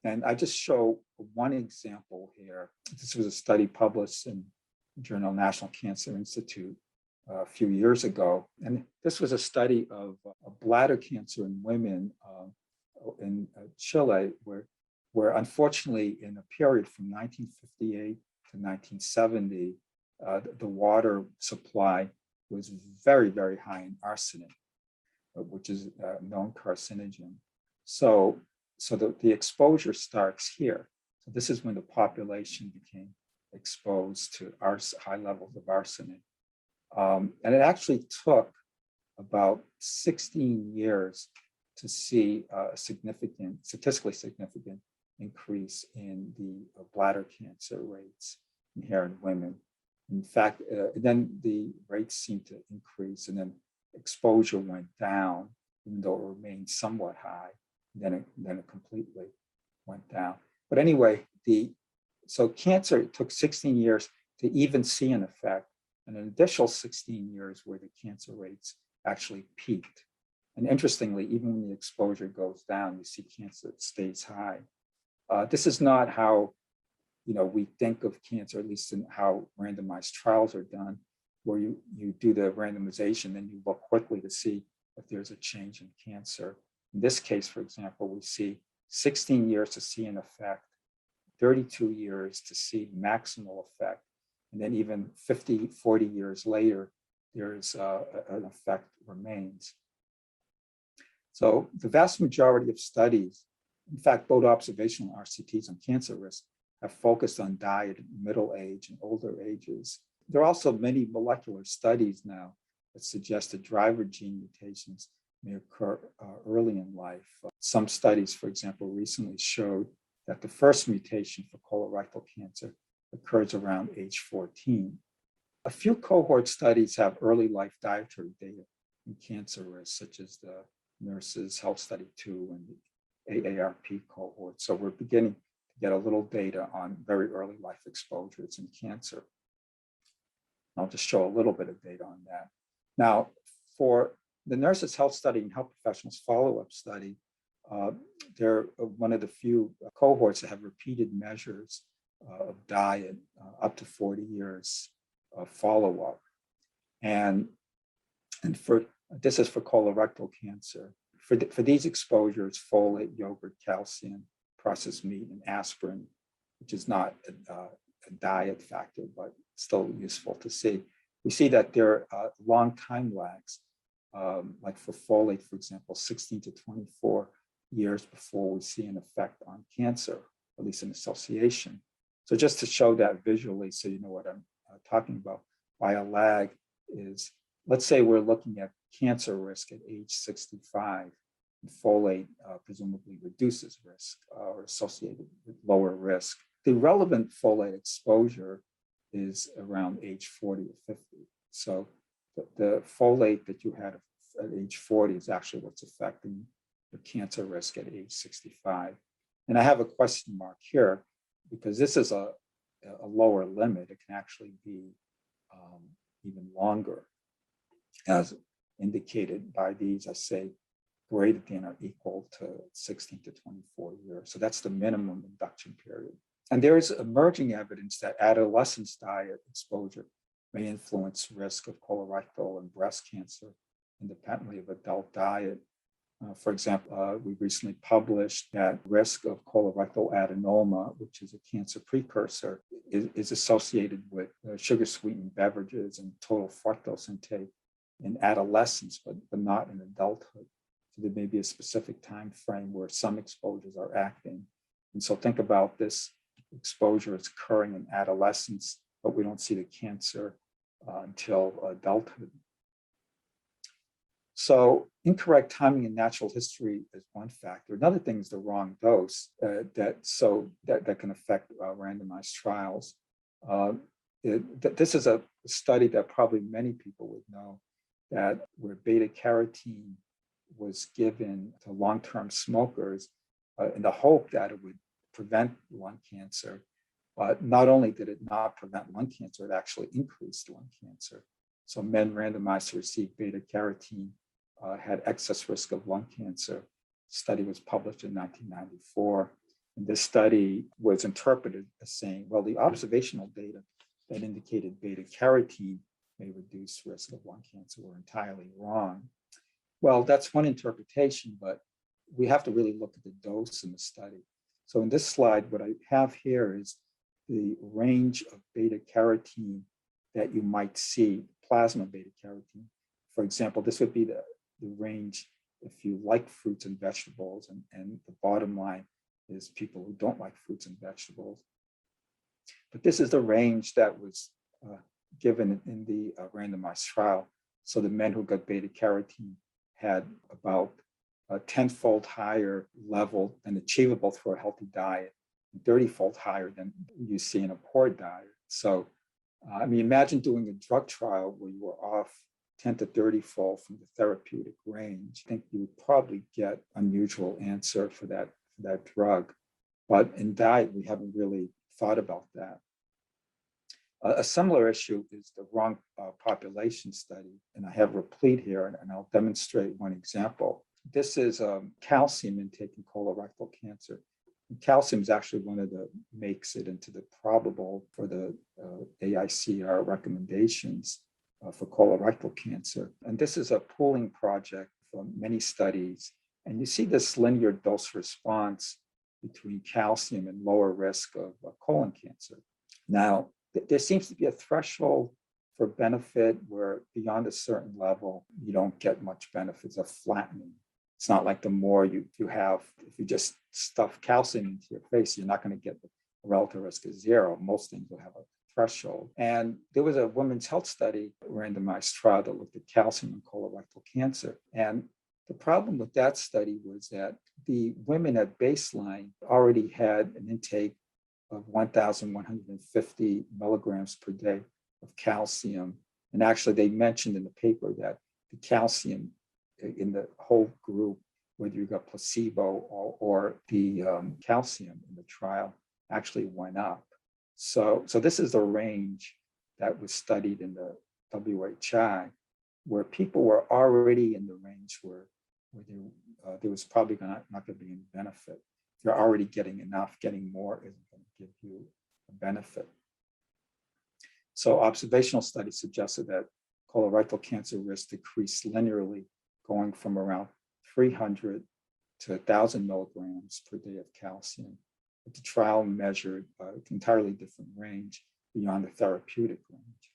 And I just show one example here. This was a study published in the journal National Cancer Institute a few years ago. And this was a study of bladder cancer in women in Chile, where unfortunately in a period from 1958 to 1970, the water supply was very, very high in arsenic, which is a known carcinogen. So the exposure starts here. So this is when the population became exposed to high levels of arsenic. And it actually took about 16 years to see a statistically significant increase in the bladder cancer rates in hair in women. In fact, then the rates seemed to increase, and then exposure went down, even though it remained somewhat high. Then it completely went down. But anyway, the So cancer, it took 16 years to even see an effect, and an additional 16 years where the cancer rates actually peaked. And interestingly, even when the exposure goes down, you see cancer stays high. This is not how we think of cancer, at least in how randomized trials are done, where you do the randomization, then you look quickly to see if there's a change in cancer. In this case, for example, we see 16 years to see an effect, 32 years to see maximal effect, and then even 50, 40 years later, there's an effect remains. So the vast majority of studies, in fact, both observational RCTs on cancer risk, have focused on diet in middle age and older ages. There are also many molecular studies now that suggest that driver gene mutations may occur early in life. Some studies, for example, recently showed that the first mutation for colorectal cancer occurs around age 14. A few cohort studies have early life dietary data in cancer risk, such as the Nurses Health Study 2 and the AARP cohort. So we're beginning to get a little data on very early life exposures in cancer. I'll just show a little bit of data on that. Now, for the Nurses Health Study and Health Professionals Follow-Up Study, they're one of the few cohorts that have repeated measures of diet up to 40 years of follow-up. And for this is for colorectal cancer. For these exposures, folate, yogurt, calcium, processed meat, and aspirin, which is not a diet factor, but still useful to see. We see that there are long time lags, like for folate, for example, 16 to 24 years before we see an effect on cancer, at least an association. So just to show that visually, so you know what I'm talking about, why a lag is, let's say we're looking at cancer risk at age 65, and folate presumably reduces risk or associated with lower risk. The relevant folate exposure is around age 40 or 50. So the folate that you had at age 40 is actually what's affecting the cancer risk at age 65. And I have a question mark here because this is a lower limit. It can actually be even longer, as indicated by these, I say, greater than or equal to 16 to 24 years. So that's the minimum induction period. And there is emerging evidence that adolescents' diet exposure may influence risk of colorectal and breast cancer independently of adult diet. For example, we recently published that risk of colorectal adenoma, which is a cancer precursor, is associated with sugar-sweetened beverages and total fructose intake in adolescence, but not in adulthood. So there may be a specific time frame where some exposures are acting. And so think about this exposure is occurring in adolescence, but we don't see the cancer until adulthood. So incorrect timing in natural history is one factor. Another thing is the wrong dose that can affect randomized trials. This is a study that probably many people would know, that where beta carotene was given to long-term smokers in the hope that it would prevent lung cancer. But not only did it not prevent lung cancer, it actually increased lung cancer. So men randomized to receive beta carotene had excess risk of lung cancer. The study was published in 1994. And this study was interpreted as saying, well, the observational data that indicated beta carotene may reduce risk of lung cancer were entirely wrong. Well, that's one interpretation, but we have to really look at the dose in the study. So in this slide, what I have here is the range of beta carotene that you might see, plasma beta carotene. For example, this would be the range if you like fruits and vegetables, and the bottom line is people who don't like fruits and vegetables. But this is the range that was given in the randomized trial. So the men who got beta carotene had about a 10-fold higher level than achievable through a healthy diet, and 30-fold higher than you see in a poor diet. So, I mean, imagine doing a drug trial where you were off 10 to 30-fold from the therapeutic range. I think you would probably get unusual answer for that drug. But in diet, we haven't really thought about that. A similar issue is the wrong population study, and I have replete here, and I'll demonstrate one example. This is calcium intake in colorectal cancer. And calcium is actually one of the makes it into the probable for the AICR recommendations for colorectal cancer. And this is a pooling project from many studies. And you see this linear dose response between calcium and lower risk of colon cancer. Now, there seems to be a threshold for benefit where beyond a certain level, you don't get much benefits of flattening. It's not like the more you have, if you just stuff calcium into your face, you're not going to get the relative risk of zero. Most things will have a threshold. And there was a women's health study, a randomized trial that looked at calcium in colorectal cancer. And the problem with that study was that the women at baseline already had an intake of 1,150 milligrams per day of calcium. And actually, they mentioned in the paper that the calcium in the whole group, whether you got placebo or the calcium in the trial, actually went up. So this is the range that was studied in the WHI, where people were already in the range where there was probably not going to be any benefit. If you're already getting enough, getting more isn't going to give you a benefit. So observational studies suggested that colorectal cancer risk decreased linearly, going from around 300 to 1,000 milligrams per day of calcium. But the trial measured an entirely different range beyond the therapeutic range.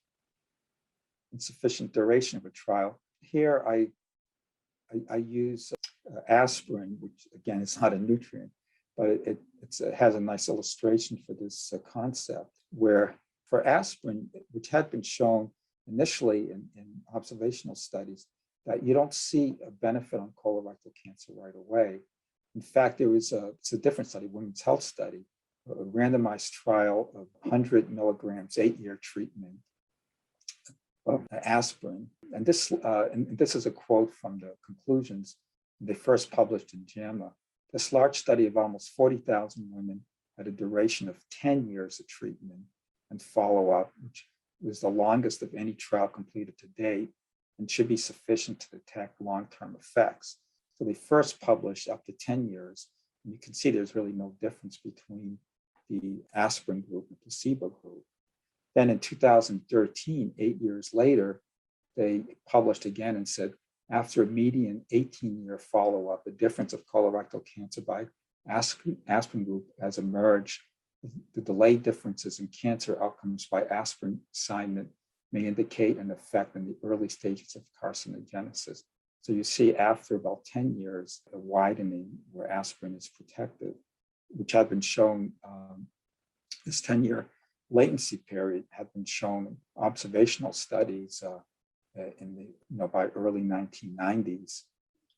Insufficient duration of a trial. Here I use aspirin, which again is not a nutrient, but it has a nice illustration for this concept, where for aspirin, which had been shown initially in observational studies, that you don't see a benefit on colorectal cancer right away. In fact, it's a different study, women's health study, a randomized trial of 100 milligrams, 8-year treatment of aspirin. And this is a quote from the conclusions they first published in JAMA. This large study of almost 40,000 women had a duration of 10 years of treatment and follow-up, which was the longest of any trial completed to date and should be sufficient to detect long-term effects. So they first published up to 10 years, and you can see there's really no difference between the aspirin group and placebo group. Then in 2013, 8 years later, they published again and said, after a median 18-year follow-up, the difference of colorectal cancer by aspirin group has emerged. The delayed differences in cancer outcomes by aspirin assignment may indicate an effect in the early stages of carcinogenesis. So you see after about 10 years, a widening where aspirin is protective, which had been shown, this 10-year latency period had been shown in observational studies by early 1990s.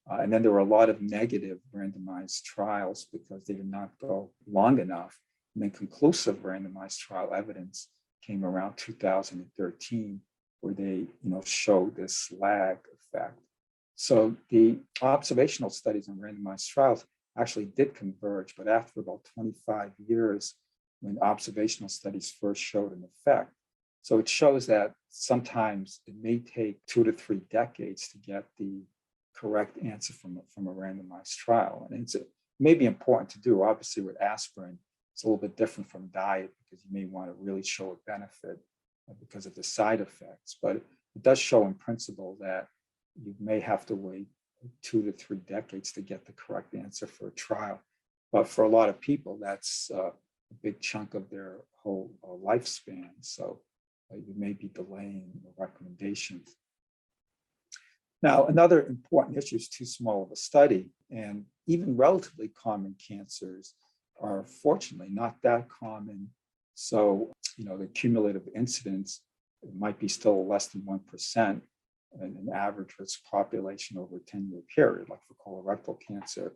And then there were a lot of negative randomized trials because they did not go long enough. And then conclusive randomized trial evidence came around 2013, where they showed this lag effect. So the observational studies and randomized trials actually did converge, but after about 25 years, when observational studies first showed an effect. So it shows that sometimes it may take 2 to 3 decades to get the correct answer from a randomized trial. And it may be important to do. Obviously, with aspirin, it's a little bit different from diet because you may want to really show a benefit because of the side effects. But it does show in principle that you may have to wait 2 to 3 decades to get the correct answer for a trial. But for a lot of people, that's a big chunk of their whole lifespan. So you may be delaying the recommendations. Now, another important issue is too small of a study, and even relatively common cancers are fortunately not that common. So, the cumulative incidence might be still less than 1% in an average risk population over a 10-year period, like for colorectal cancer.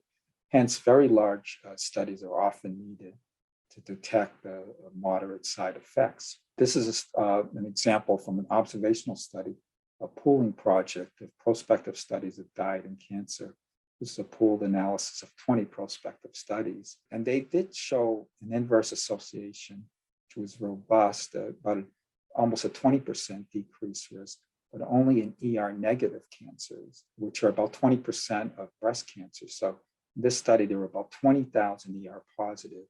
Hence, very large studies are often needed to detect the moderate side effects. This is an example from an observational study, a pooling project of prospective studies of diet and cancer. This is a pooled analysis of 20 prospective studies. And they did show an inverse association, which was robust, about almost a 20% decreased risk, but only in ER negative cancers, which are about 20% of breast cancer. So in this study, there were about 20,000 ER positive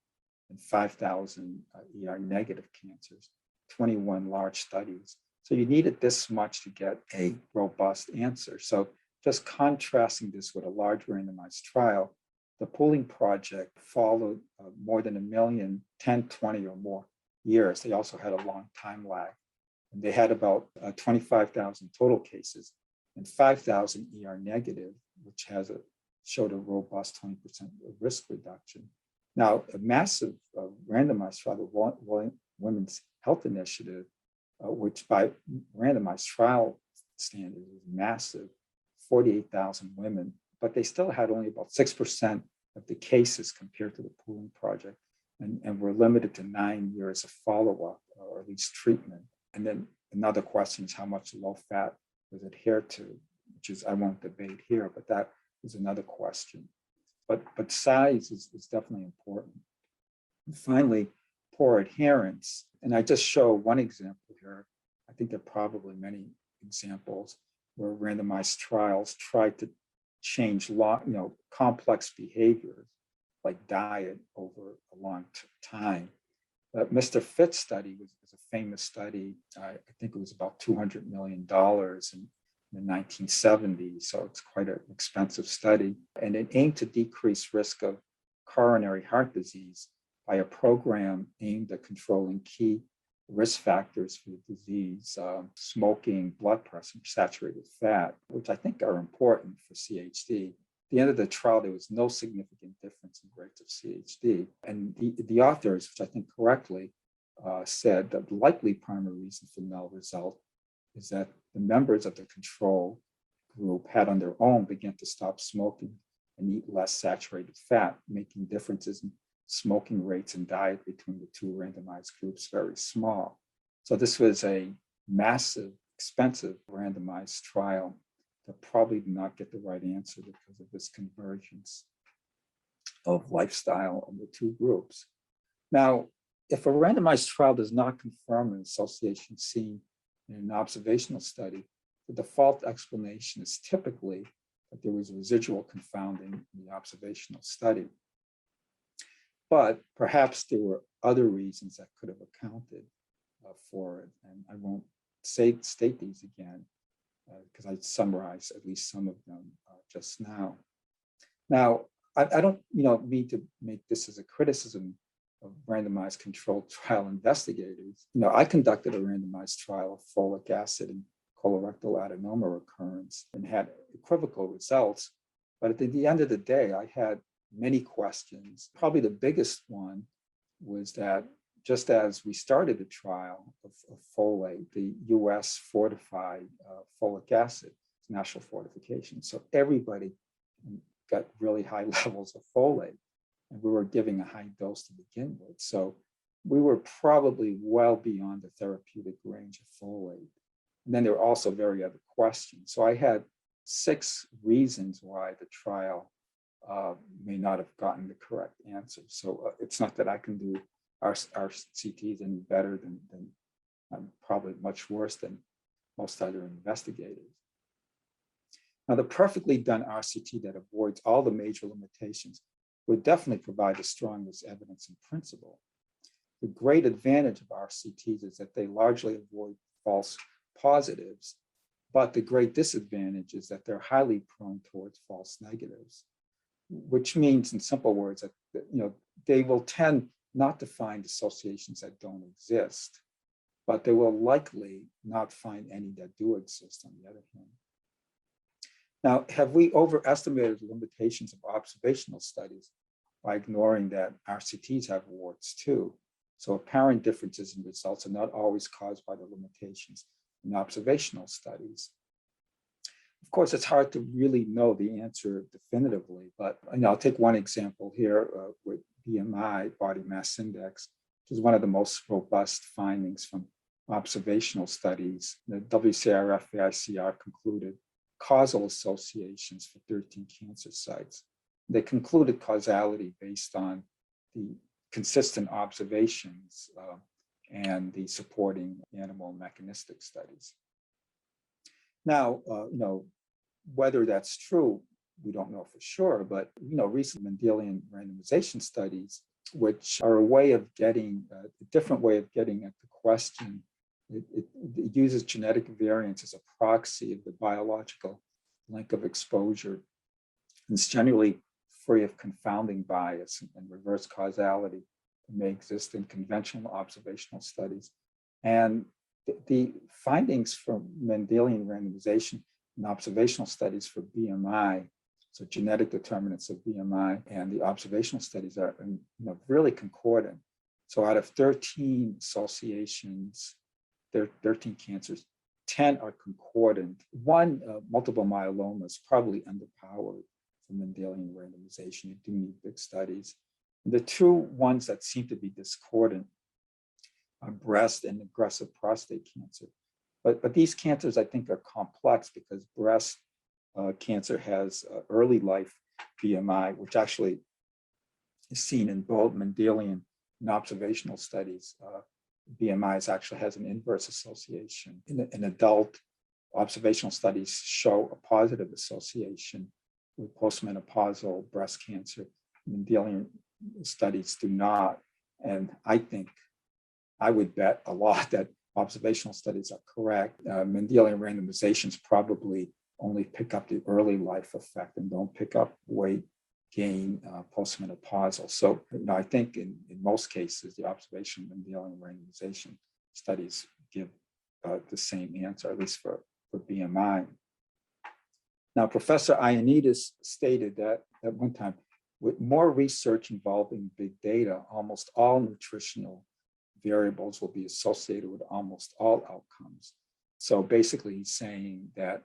and 5,000 ER negative cancers, 21 large studies. So you needed this much to get a robust answer. So just contrasting this with a large randomized trial, the pooling project followed more than 1 million, 10, 20 or more years. They also had a long time lag. And they had about 25,000 total cases and 5,000 ER negative, which showed a robust 20% risk reduction. Now, a massive randomized trial, the Women's Health Initiative, which by randomized trial standards is massive, 48,000 women, but they still had only about 6% of the cases compared to the pooling project, and were limited to 9 years of follow-up or at least treatment. And then another question is how much low fat was adhered to, which is, I won't debate here, but that is another question. But size is definitely important. And finally, poor adherence. And I just show one example here. I think there are probably many examples where randomized trials tried to change complex behaviors like diet over a long time. Mr. Fitt's study was a famous study. I think it was about $200 million in the 1970s, so it's quite an expensive study. And it aimed to decrease risk of coronary heart disease by a program aimed at controlling key risk factors for the disease, smoking, blood pressure, saturated fat, which I think are important for CHD. At the end of the trial, there was no significant difference in rates of CHD. And the authors, which I think correctly, said that the likely primary reason for null result is that the members of the control group had on their own began to stop smoking and eat less saturated fat, making differences in smoking rates and diet between the two randomized groups very small. So this was a massive, expensive randomized trial that probably did not get the right answer because of this convergence of lifestyle of the two groups. Now, if a randomized trial does not confirm an association seen in an observational study, the default explanation is typically that there was residual confounding in the observational study. But perhaps there were other reasons that could have accounted for it. And I won't state these again because I summarized at least some of them just now. Now, I don't mean to make this as a criticism of randomized controlled trial investigators. I conducted a randomized trial of folic acid and colorectal adenoma recurrence and had equivocal results. But at the end of the day, I had many questions. Probably the biggest one was that just as we started the trial of folate, the US fortified folic acid, national fortification. So everybody got really high levels of folate, and we were giving a high dose to begin with. So we were probably well beyond the therapeutic range of folate. And then there were also very other questions. So I had 6 reasons why the trial may not have gotten the correct answer. So it's not that I can do our CTs any better than I'm probably much worse than most other investigators. Now, the perfectly done RCT that avoids all the major limitations would definitely provide the strongest evidence in principle. The great advantage of RCTs is that they largely avoid false positives, but the great disadvantage is that they're highly prone towards false negatives, which means in simple words that they will tend not to find associations that don't exist, but they will likely not find any that do exist on the other hand. Now, have we overestimated the limitations of observational studies by ignoring that RCTs have warts too? So apparent differences in results are not always caused by the limitations in observational studies. Of course, it's hard to really know the answer definitively, but I'll take one example here with BMI, body mass index, which is one of the most robust findings from observational studies. The WCRF-AICR concluded causal associations for 13 cancer sites. They concluded causality based on the consistent observations and the supporting animal mechanistic studies. Now, whether that's true, we don't know for sure, but recent Mendelian randomization studies, which are a way of getting, a different way of getting at the question. It uses genetic variants as a proxy of the biological link of exposure. And it's generally free of confounding bias and reverse causality that may exist in conventional observational studies. And the findings from Mendelian randomization and observational studies for BMI, so genetic determinants of BMI, and the observational studies are really concordant. So out of 13 associations, there are 13 cancers, 10 are concordant. One, multiple myeloma, is probably underpowered for Mendelian randomization. You do need big studies. And the two ones that seem to be discordant are breast and aggressive prostate cancer. But these cancers, I think, are complex because breast cancer has early life BMI, which actually is seen in both Mendelian and observational studies. BMI actually has an inverse association. In adult, observational studies show a positive association with postmenopausal breast cancer. Mendelian studies do not. And I think I would bet a lot that observational studies are correct. Mendelian randomizations probably only pick up the early life effect and don't pick up weight gain postmenopausal. So I think in most cases, the observation Mendelian randomization studies give the same answer, at least for BMI. Now, Professor Ioannidis stated that at one time, with more research involving big data, almost all nutritional variables will be associated with almost all outcomes. So basically, he's saying that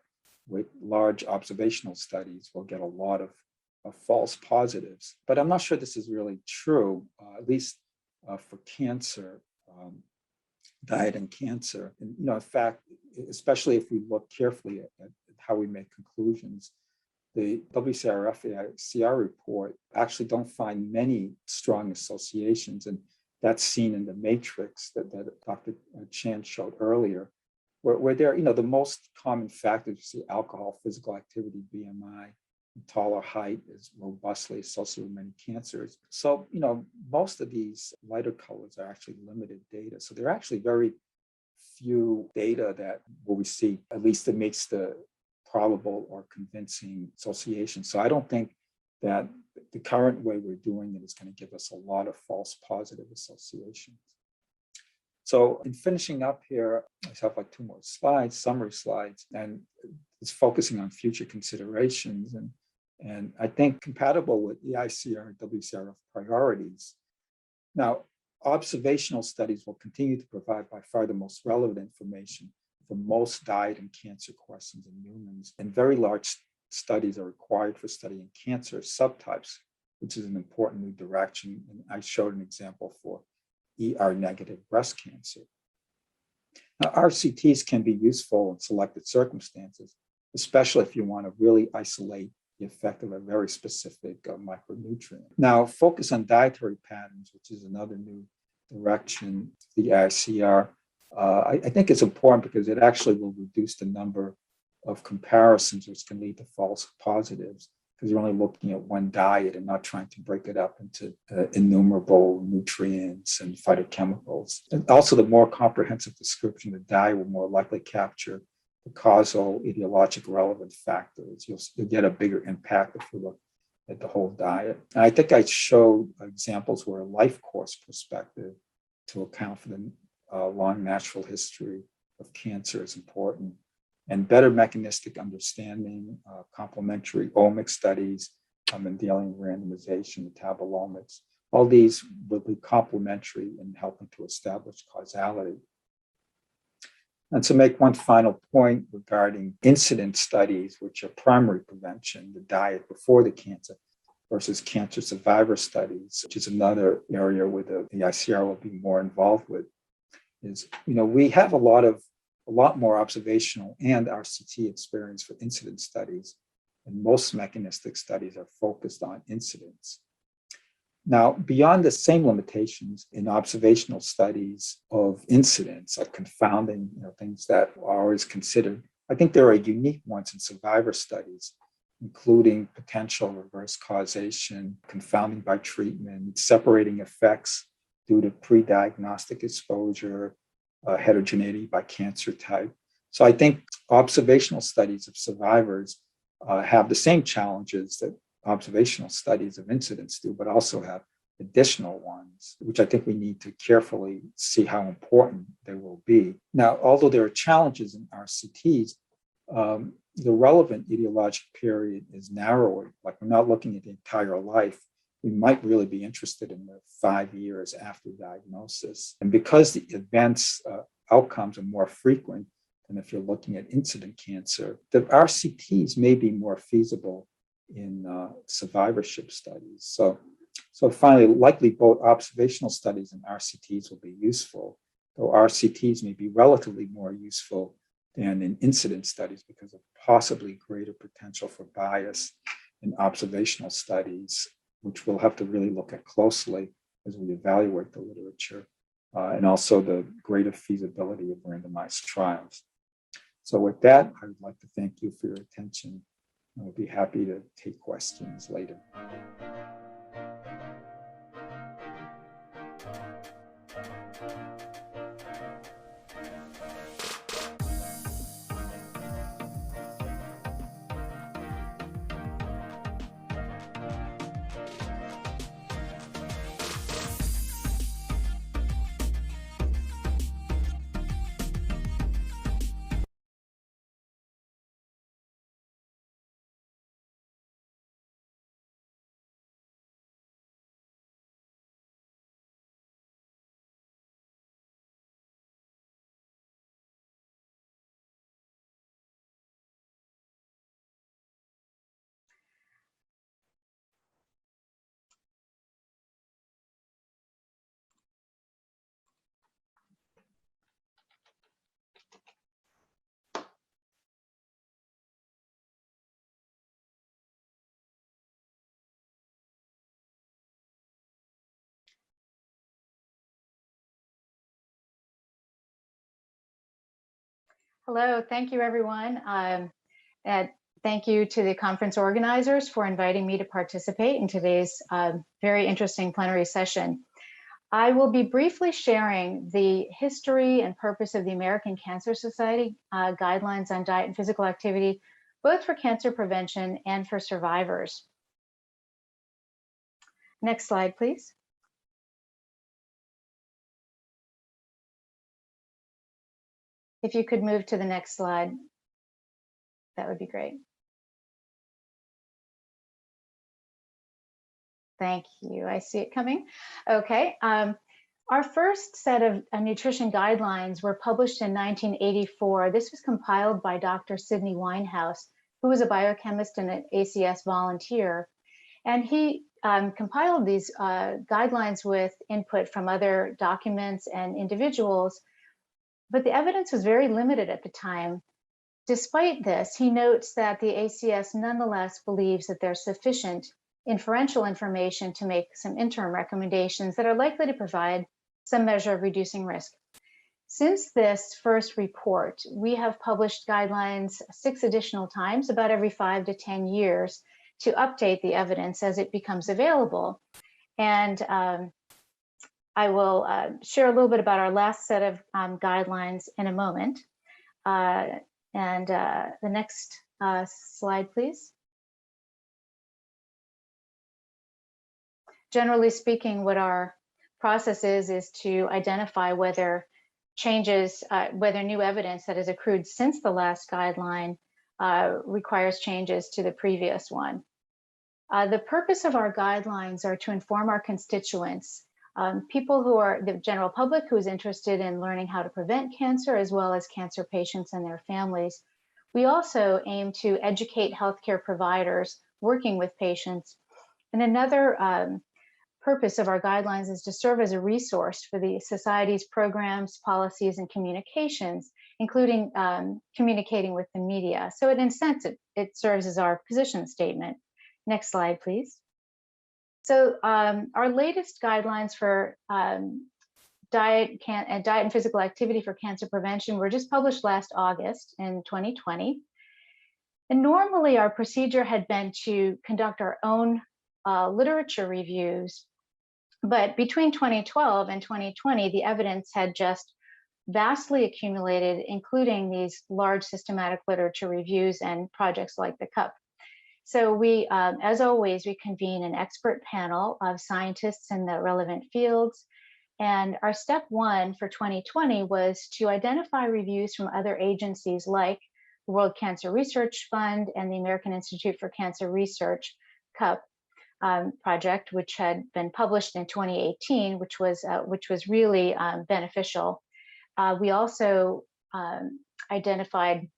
with large observational studies, we'll get a lot of false positives. But I'm not sure this is really true, at least for cancer, diet and cancer. And, in fact, especially if we look carefully at how we make conclusions, the WCRF-AICR report actually don't find many strong associations. And that's seen in the matrix that Dr. Chan showed earlier, where there, the most common factors, you see alcohol, physical activity, BMI, taller height is robustly associated with many cancers. So, most of these lighter colors are actually limited data. So there are actually very few data where we see, at least it makes the probable or convincing association. So I don't think that the current way we're doing it is going to give us a lot of false positive associations. So in finishing up here, I have like 2 more slides, summary slides, and it's focusing on future considerations. And I think compatible with EICR and WCRF priorities. Now, observational studies will continue to provide by far the most relevant information for most diet and cancer questions in humans. And very large studies are required for studying cancer subtypes, which is an important new direction. And I showed an example for ER-negative breast cancer. Now, RCTs can be useful in selected circumstances, especially if you want to really isolate the effect of a very specific micronutrient. Now, focus on dietary patterns, which is another new direction, the ICR. I think it's important because it actually will reduce the number of comparisons, which can lead to false positives, because you're only looking at one diet and not trying to break it up into innumerable nutrients and phytochemicals. And also, the more comprehensive description of the diet will more likely capture the causal etiologic relevant factors. You'll get a bigger impact if you look at the whole diet. And I think I showed examples where a life course perspective to account for the long natural history of cancer is important. And better mechanistic understanding, complementary omic studies, Mendelian randomization, metabolomics, all these will be complementary in helping to establish causality. And to make one final point regarding incident studies, which are primary prevention, the diet before the cancer, versus cancer survivor studies, which is another area where the ICR will be more involved with, is, we have a lot of a lot more observational and RCT experience for incident studies, and most mechanistic studies are focused on incidents. Now, beyond the same limitations in observational studies of incidents, like confounding, things that are always considered, I think there are unique ones in survivor studies, including potential reverse causation, confounding by treatment, separating effects due to pre-diagnostic exposure, heterogeneity by cancer type. So I think observational studies of survivors have the same challenges that observational studies of incidents do, but also have additional ones, which I think we need to carefully see how important they will be. Now, although there are challenges in RCTs, the relevant etiologic period is narrower. Like, we're not looking at the entire life. We might really be interested in the 5 years after diagnosis. And because the events outcomes are more frequent than if you're looking at incident cancer, the RCTs may be more feasible in survivorship studies. So finally, likely both observational studies and RCTs will be useful, though RCTs may be relatively more useful than in incident studies because of possibly greater potential for bias in observational studies, which we'll have to really look at closely as we evaluate the literature, and also the greater feasibility of randomized trials. So with that, I would like to thank you for your attention. I'll be happy to take questions later. Hello, thank you everyone. And thank you to the conference organizers for inviting me to participate in today's very interesting plenary session. I will be briefly sharing the history and purpose of the American Cancer Society guidelines on diet and physical activity, both for cancer prevention and for survivors. Next slide, please. If you could move to the next slide, that would be great. Thank you. I see it coming. Okay. Our first set of nutrition guidelines were published in 1984. This was compiled by Dr. Sidney Winehouse, who was a biochemist and an ACS volunteer. And he compiled these guidelines with input from other documents and individuals, but the evidence was very limited at the time. Despite this, he notes that the ACS nonetheless believes that there's sufficient inferential information to make some interim recommendations that are likely to provide some measure of reducing risk. Since this first report, we have published guidelines 6 additional times, about every 5 to 10 years, to update the evidence as it becomes available. And I will share a little bit about our last set of guidelines in a moment. The next slide, please. Generally speaking, what our process is to identify whether changes, whether new evidence that has accrued since the last guideline requires changes to the previous one. The purpose of our guidelines are to inform our constituents, people who are the general public who is interested in learning how to prevent cancer, as well as cancer patients and their families. We also aim to educate healthcare providers working with patients. And another purpose of our guidelines is to serve as a resource for the society's programs, policies, and communications including communicating with the media. So in a sense, it serves as our position statement. Next slide, please. So our latest guidelines for diet and physical activity for cancer prevention were just published last August in 2020. And normally our procedure had been to conduct our own literature reviews, but between 2012 and 2020, the evidence had just vastly accumulated, including these large systematic literature reviews and projects like the CUP. So we, as always, we convene an expert panel of scientists in the relevant fields. And our step one for 2020 was to identify reviews from other agencies like the World Cancer Research Fund and the American Institute for Cancer Research, CUP, project, which had been published in 2018, which was really beneficial. We also identified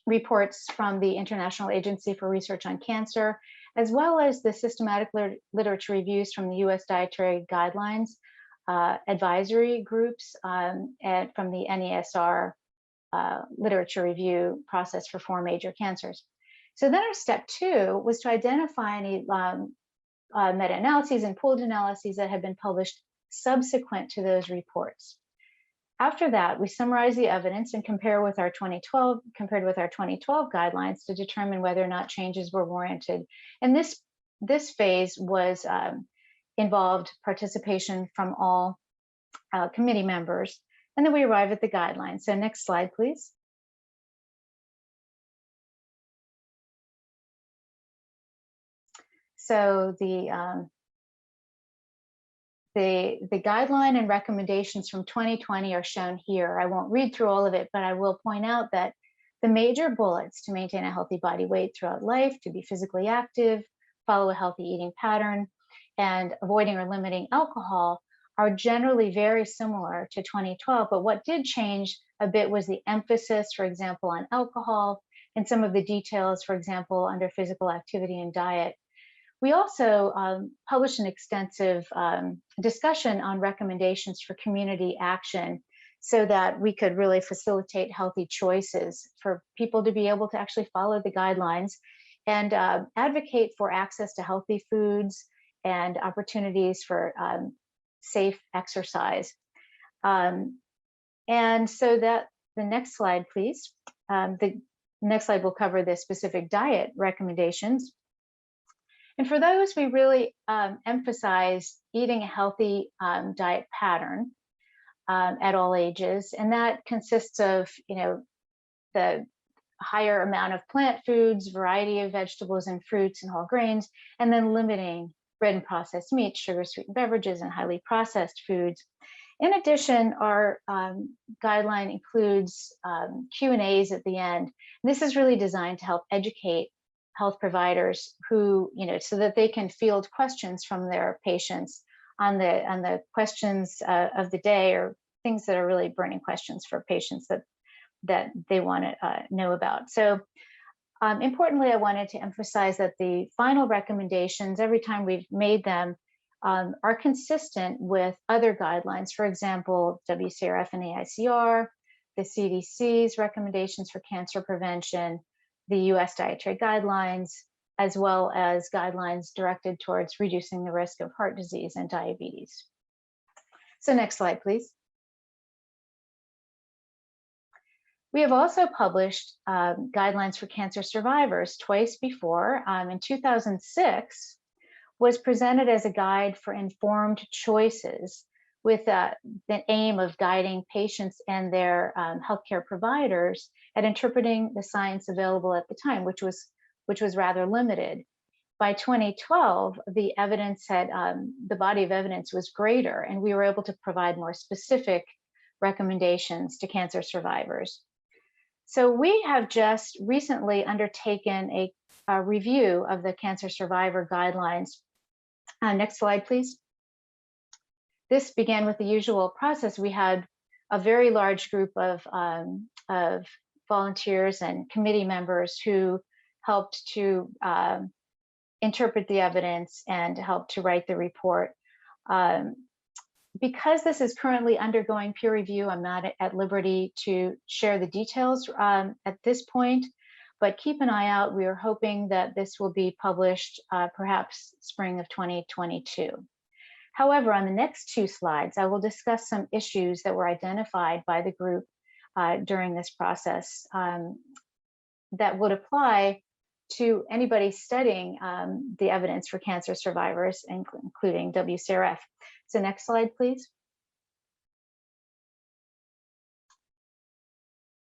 reports from the International Agency for Research on Cancer, as well as the systematic literature reviews from the US Dietary Guidelines advisory groups and from the NESR literature review process for 4 major cancers. So then our step 2 was to identify any meta-analyses and pooled analyses that had been published subsequent to those reports. After that, we summarize the evidence and compared with our 2012 guidelines to determine whether or not changes were warranted. And this phase was involved participation from all committee members. And then we arrive at the guidelines. So next slide, please. So the guideline and recommendations from 2020 are shown here. I won't read through all of it, but I will point out that the major bullets to maintain a healthy body weight throughout life, to be physically active, follow a healthy eating pattern, and avoiding or limiting alcohol are generally very similar to 2012. But what did change a bit was the emphasis, for example, on alcohol and some of the details, for example, under physical activity and diet. We also published an extensive discussion on recommendations for community action so that we could really facilitate healthy choices for people to be able to actually follow the guidelines and advocate for access to healthy foods and opportunities for safe exercise. And so that the next slide, please. The next slide will cover the specific diet recommendations. And for those, we really emphasize eating a healthy diet pattern at all ages. And that consists of, the higher amount of plant foods, variety of vegetables and fruits and whole grains, and then limiting red and processed meats, sugar sweetened beverages, and highly processed foods. In addition, our guideline includes Q&As at the end. And this is really designed to help educate health providers who, so that they can field questions from their patients on the questions of the day, or things that are really burning questions for patients that they want to know about. So importantly, I wanted to emphasize that the final recommendations, every time we've made them, are consistent with other guidelines. For example, WCRF and AICR, the CDC's recommendations for cancer prevention, the US dietary guidelines, as well as guidelines directed towards reducing the risk of heart disease and diabetes. So next slide, please. We have also published guidelines for cancer survivors twice before. In 2006, was presented as a guide for informed choices with the aim of guiding patients and their healthcare providers at interpreting the science available at the time, which was rather limited. By 2012, the evidence had, the body of evidence was greater, and we were able to provide more specific recommendations to cancer survivors. So we have just recently undertaken a review of the cancer survivor guidelines. Next slide, please. This began with the usual process. We had a very large group of volunteers and committee members who helped to interpret the evidence and helped to write the report. Because this is currently undergoing peer review, I'm not at liberty to share the details at this point, but keep an eye out. We are hoping that this will be published perhaps spring of 2022. However, on the next 2 slides, I will discuss some issues that were identified by the group during this process that would apply to anybody studying the evidence for cancer survivors, including WCRF. So next slide, please.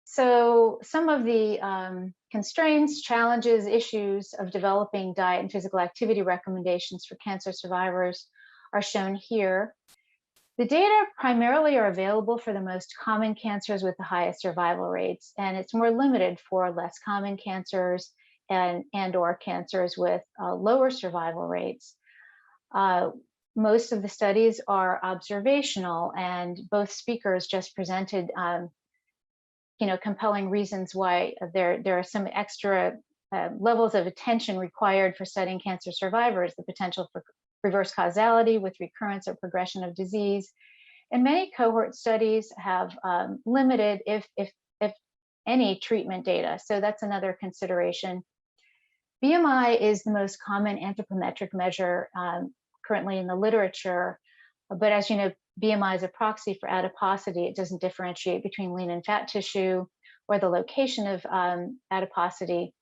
So some of the constraints, challenges, issues of developing diet and physical activity recommendations for cancer survivors are shown here. The data primarily are available for the most common cancers with the highest survival rates, and it's more limited for less common cancers and/or cancers with lower survival rates. Most of the studies are observational, and both speakers just presented compelling reasons why there are some extra levels of attention required for studying cancer survivors, the potential for reverse causality with recurrence or progression of disease. And many cohort studies have limited, if any, treatment data. So that's another consideration. BMI is the most common anthropometric measure currently in the literature. But as you know, BMI is a proxy for adiposity. It doesn't differentiate between lean and fat tissue or the location of adiposity.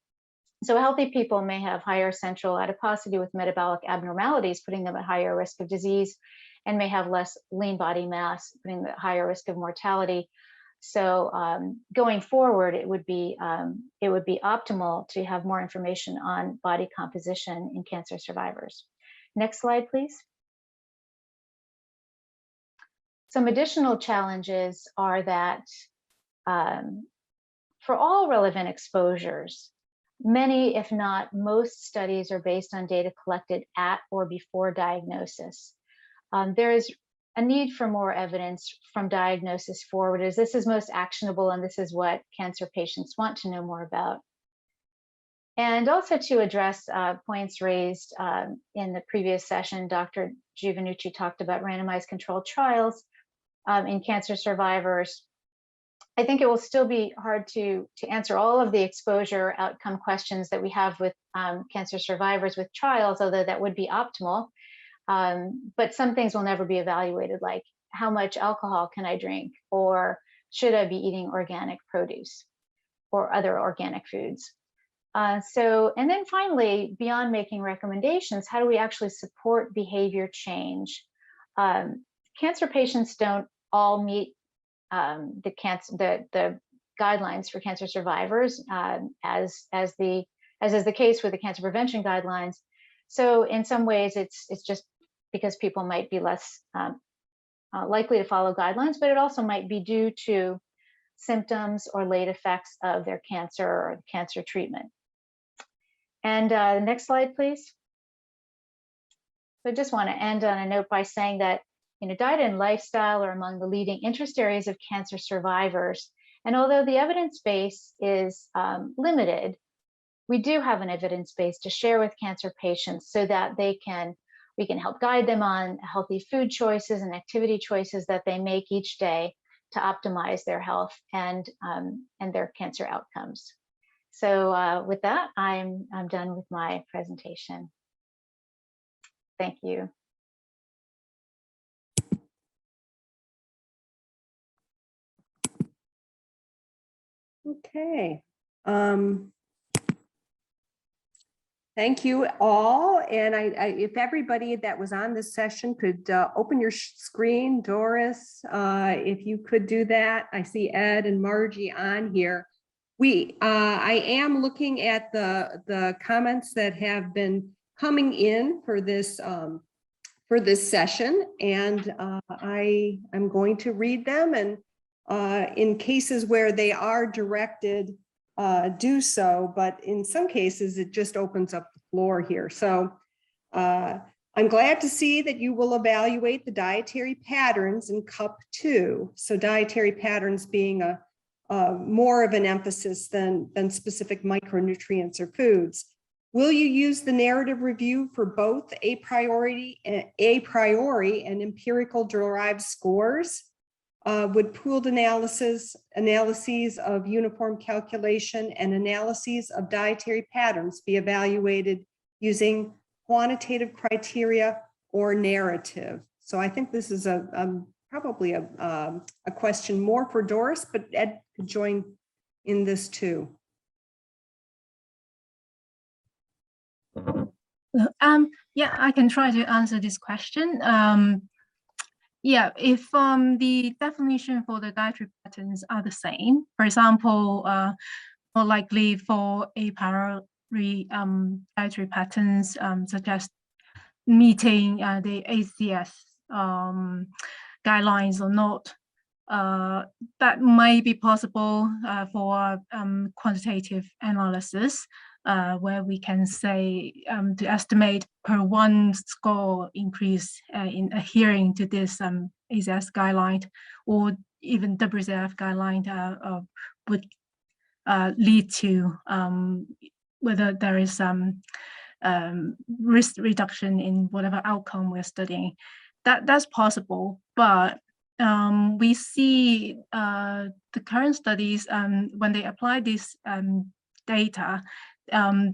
So healthy people may have higher central adiposity with metabolic abnormalities, putting them at higher risk of disease, and may have less lean body mass, putting them at higher risk of mortality. So going forward, it would be optimal to have more information on body composition in cancer survivors. Next slide, please. Some additional challenges are that for all relevant exposures, many, if not most, studies are based on data collected at or before diagnosis. There is a need for more evidence from diagnosis forward, as this is most actionable and this is what cancer patients want to know more about. And also to address points raised in the previous session, Dr. Giovannucci talked about randomized controlled trials in cancer survivors. I think it will still be hard to answer all of the exposure outcome questions that we have with cancer survivors with trials, although that would be optimal. But some things will never be evaluated, like how much alcohol can I drink, or should I be eating organic produce or other organic foods? And then finally, beyond making recommendations, how do we actually support behavior change? Cancer patients don't all meet the guidelines for cancer survivors, as is the case with the cancer prevention guidelines. So in some ways, it's just because people might be less likely to follow guidelines, but it also might be due to symptoms or late effects of their cancer or cancer treatment. And next slide, please. So I just want to end on a note by saying that diet and lifestyle are among the leading interest areas of cancer survivors. And although the evidence base is limited, we do have an evidence base to share with cancer patients so that we can help guide them on healthy food choices and activity choices that they make each day to optimize their health and their cancer outcomes. So with that, I'm done with my presentation. Thank you. Okay. Thank you all. And if everybody that was on this session could open your screen, Doris, if you could do that. I see Ed and Margie on here. I am looking at the comments that have been coming in for this session, and I'm going to read them, and in cases where they are directed, do so, but in some cases it just opens up the floor here. So I'm glad to see that you will evaluate the dietary patterns in Cup 2. So dietary patterns being a more of an emphasis than specific micronutrients or foods. Will you use the narrative review for both a priori and empirical derived scores? Would pooled analyses of uniform calculation and analyses of dietary patterns be evaluated using quantitative criteria or narrative? So I think this is probably a question more for Doris, but Ed could join in this too. Yeah, I can try to answer this question. Yeah, if the definition for the dietary patterns are the same, for example, more likely for a priori dietary patterns such as meeting the ACS guidelines or not, that may be possible for quantitative analysis, where we can say to estimate per one score increase in adhering to this ACS guideline, or even WCF guideline would lead to whether there is some risk reduction in whatever outcome we're studying. That's possible, but we see the current studies, when they apply this data,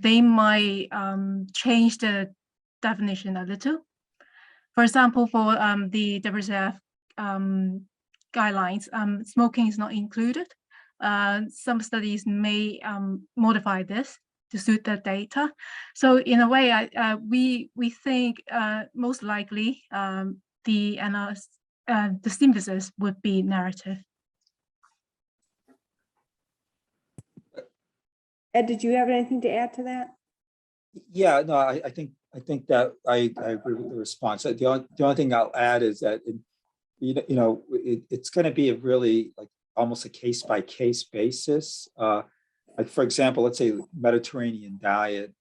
they might change the definition a little. For example, for the WCF guidelines, smoking is not included. Some studies may modify this to suit the data. So in a way, we think most likely the synthesis would be narrative. Ed, did you have anything to add to that? Yeah, no, I think that I agree with the response. The only thing I'll add is that it's going to be a really like almost a case by case basis. Like for example, let's say Mediterranean diet.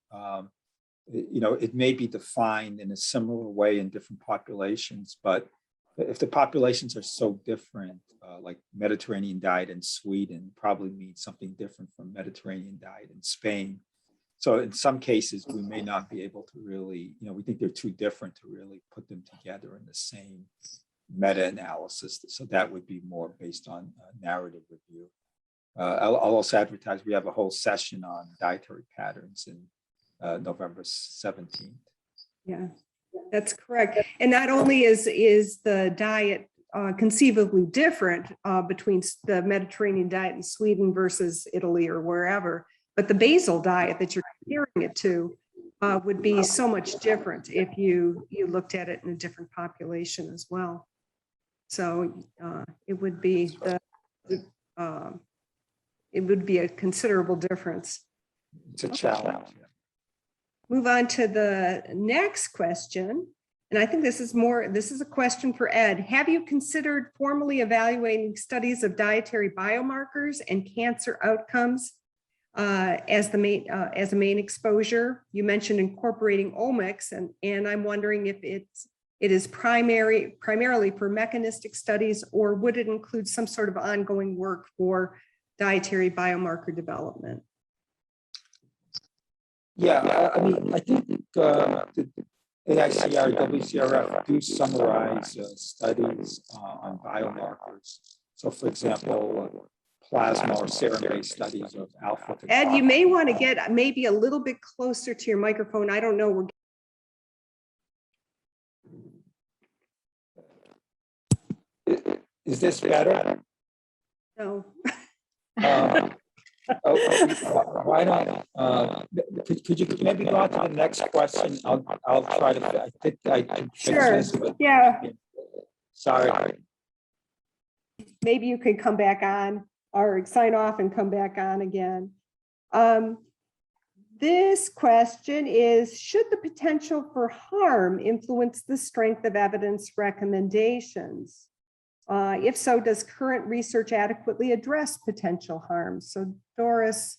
It may be defined in a similar way in different populations, but if the populations are so different, like Mediterranean diet in Sweden probably means something different from Mediterranean diet in Spain. So in some cases, we may not be able to really, we think they're too different to really put them together in the same meta-analysis. So that would be more based on narrative review. I'll also advertise, we have a whole session on dietary patterns in November 17th. Yeah, that's correct. And not only is the diet conceivably different between the Mediterranean diet in Sweden versus Italy or wherever, but the basal diet that you're comparing it to would be so much different if you looked at it in a different population as well. So it would be a considerable difference. It's a challenge. Move on to the next question. And I think this is a question for Ed. Have you considered formally evaluating studies of dietary biomarkers and cancer outcomes as a main exposure? You mentioned incorporating omics, and I'm wondering if it is primarily for mechanistic studies, or would it include some sort of ongoing work for dietary biomarker development? Yeah, I mean, I think the AICR, WCRF do summarize studies on biomarkers. So for example, plasma or serum-based studies of alpha. Ed, you may want to get maybe a little bit closer to your microphone. I don't know. Is this better? No. Why not? Could you maybe go on to the next question? I'll try to. I think I can fix Sure. this. But, Yeah. Sorry. Maybe you could come back on or sign off and come back on again. This question is, should the potential for harm influence the strength of evidence recommendations? If so, does current research adequately address potential harms? So Doris,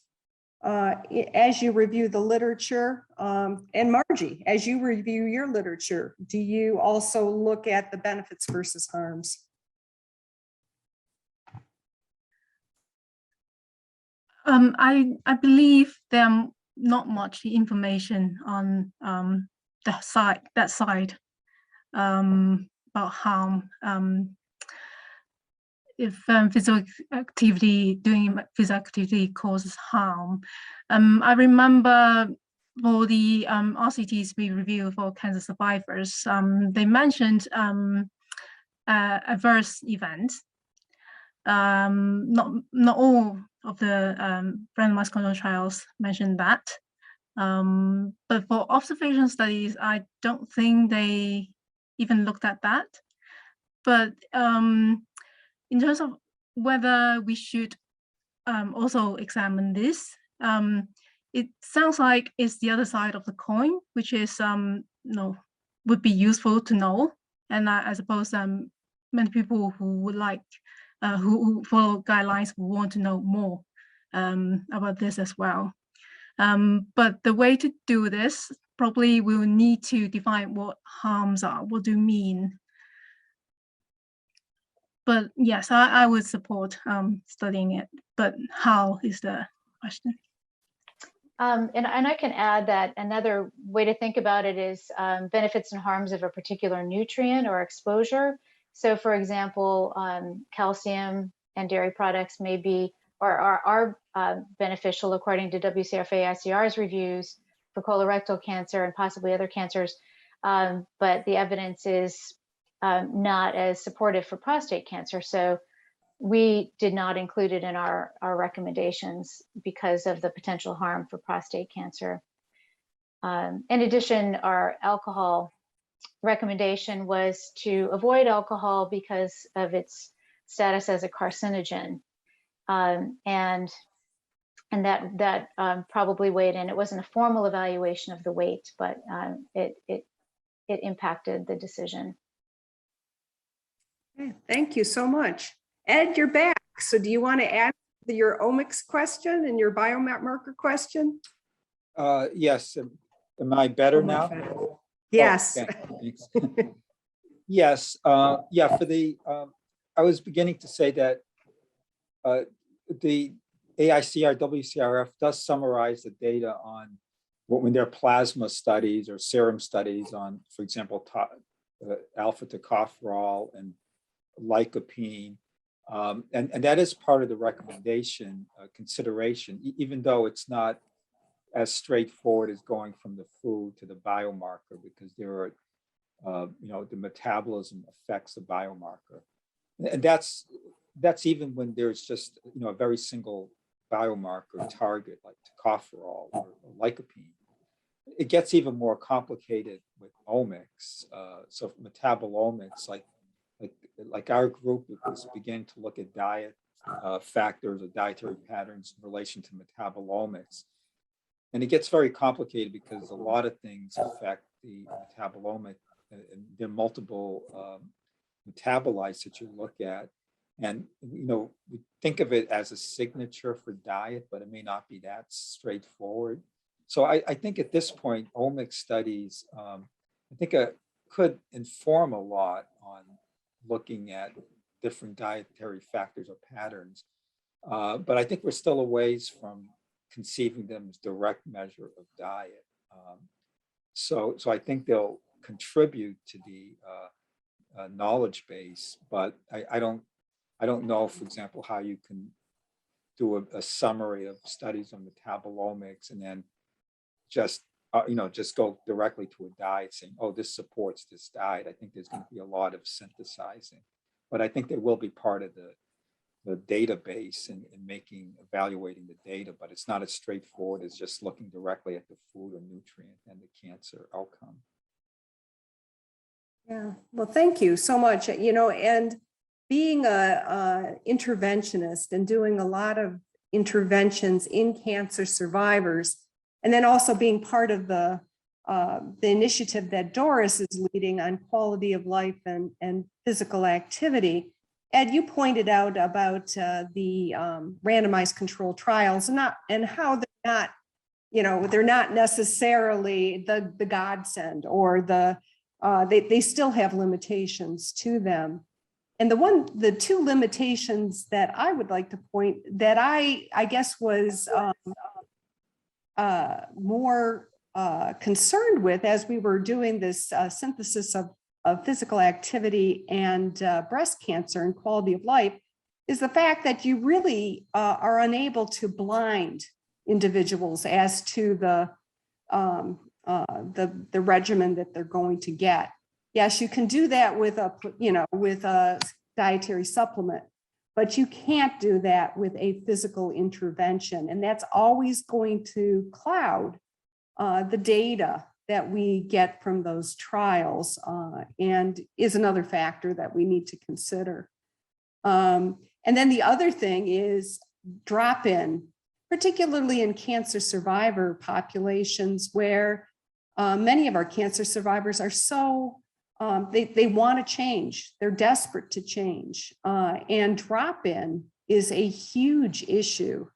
as you review the literature, and Margie, as you review your literature, do you also look at the benefits versus harms? I believe there are not much information on that side about harm. If doing physical activity causes harm. I remember for the RCTs we reviewed for cancer survivors, they mentioned adverse events. Not all of the randomized control trials mentioned that. But for observation studies, I don't think they even looked at that. But in terms of whether we should also examine this, it sounds like it's the other side of the coin, which is would be useful to know. And I suppose many people who would like who follow guidelines will want to know more about this as well. But the way to do this, probably we'll need to define what harms are. What do you mean? But yes, I would support studying it, but how is the question? And I can add that another way to think about it is benefits and harms of a particular nutrient or exposure. So for example, calcium and dairy products may be or are beneficial according to WCRF-AICR's reviews for colorectal cancer and possibly other cancers, but the evidence is not as supportive for prostate cancer. So we did not include it in our recommendations because of the potential harm for prostate cancer. In addition, our alcohol recommendation was to avoid alcohol because of its status as a carcinogen. And that probably weighed in. It wasn't a formal evaluation of the weight, but it impacted the decision. Okay, thank you so much. Ed, you're back. So do you want to add your omics question and your biomarker question? Yes. Am I better now? Yes. Oh, okay. Yes. Yeah. For the, I was beginning to say that the AICR WCRF does summarize the data on when there are plasma studies or serum studies on, for example, alpha tocopherol and lycopene. And that is part of the recommendation consideration, even though it's not as straightforward as going from the food to the biomarker, because there are, the metabolism affects the biomarker. And that's even when there's just, a very single biomarker target like tocopherol or lycopene. It gets even more complicated with omics. So metabolomics, like our group is beginning to look at diet factors or dietary patterns in relation to metabolomics. And it gets very complicated because a lot of things affect the metabolomic, and there are multiple metabolites that you look at. And, we think of it as a signature for diet, but it may not be that straightforward. So I think at this point, omics studies, I think could inform a lot on looking at different dietary factors or patterns. But I think we're still a ways from conceiving them as direct measure of diet. So I think they'll contribute to the knowledge base, but I don't know, for example, how you can do a summary of studies on metabolomics and then just go directly to a diet saying, oh, this supports this diet. I think there's going to be a lot of synthesizing, but I think they will be part of the database and evaluating the data, but it's not as straightforward as just looking directly at the food or nutrient and the cancer outcome. Yeah, well, thank you so much. And being a interventionist and doing a lot of interventions in cancer survivors, and then also being part of the initiative that Doris is leading on quality of life and physical activity. Ed, you pointed out about the randomized controlled trials and how they're not necessarily the godsend or they still have limitations to them. And the two limitations that I would like to point that I guess was more concerned with as we were doing this synthesis of physical activity and breast cancer and quality of life is the fact that you really are unable to blind individuals as to the regimen that they're going to get. Yes, you can do that with a dietary supplement, but you can't do that with a physical intervention, and that's always going to cloud the data that we get from those trials, and is another factor that we need to consider. And then the other thing is drop-in, particularly in cancer survivor populations where many of our cancer survivors are so, they want to change, they're desperate to change, and drop-in is a huge issue.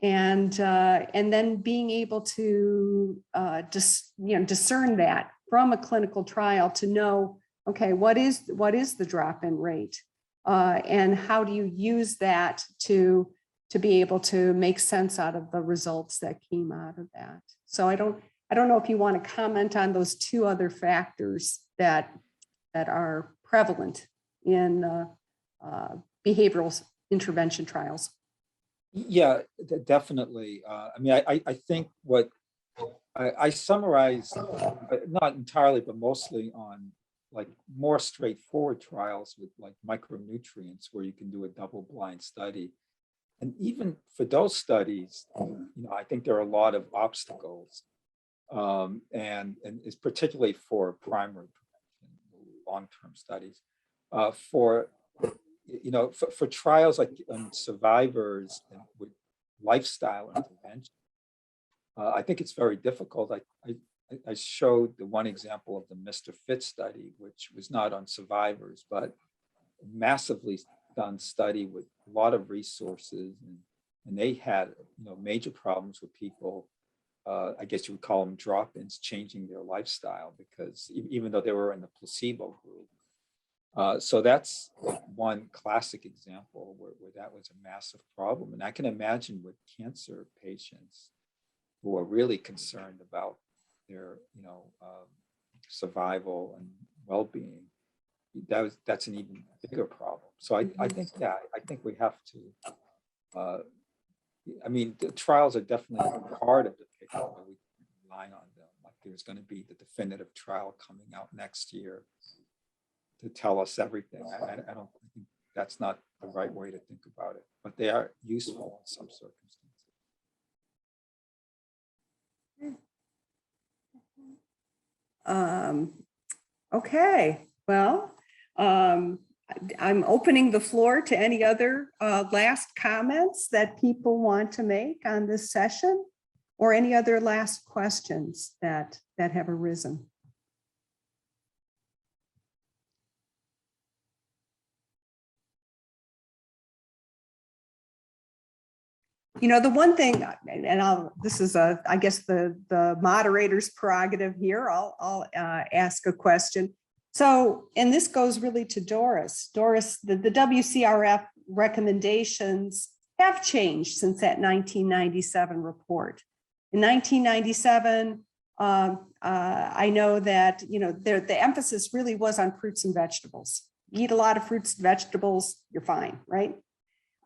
And then being able to discern that from a clinical trial to know, okay, what is the drop-in rate, and how do you use that to be able to make sense out of the results that came out of that. So I don't know if you want to comment on those two other factors that are prevalent in behavioral intervention trials. Yeah, definitely. I mean, I think what I summarized, not entirely, but mostly on like more straightforward trials with like micronutrients where you can do a double-blind study. And even for those studies, I think there are a lot of obstacles, and it's particularly for primary prevention, long-term studies. For trials like survivors and with lifestyle intervention, I think it's very difficult. I showed the one example of the Mr. Fit study, which was not on survivors, but massively done study with a lot of resources, and they had major problems with people. I guess you would call them drop-ins, changing their lifestyle, because even though they were in the placebo group. So that's one classic example where that was a massive problem. And I can imagine with cancer patients who are really concerned about their survival and well-being, that's an even bigger problem. So I think we have to, I mean, the trials are definitely part of the picture, but we can rely on them. Like there's going to be the definitive trial coming out next year to tell us everything. I don't think that's not the right way to think about it, but they are useful in some circumstances. Okay, well, I'm opening the floor to any other last comments that people want to make on this session, or any other last questions that have arisen. The one thing, and this is I guess the moderator's prerogative here. I'll ask a question. So, and this goes really to Doris. Doris, the WCRF recommendations have changed since that 1997 report. In 1997, I know that the emphasis really was on fruits and vegetables. You eat a lot of fruits and vegetables, you're fine, right?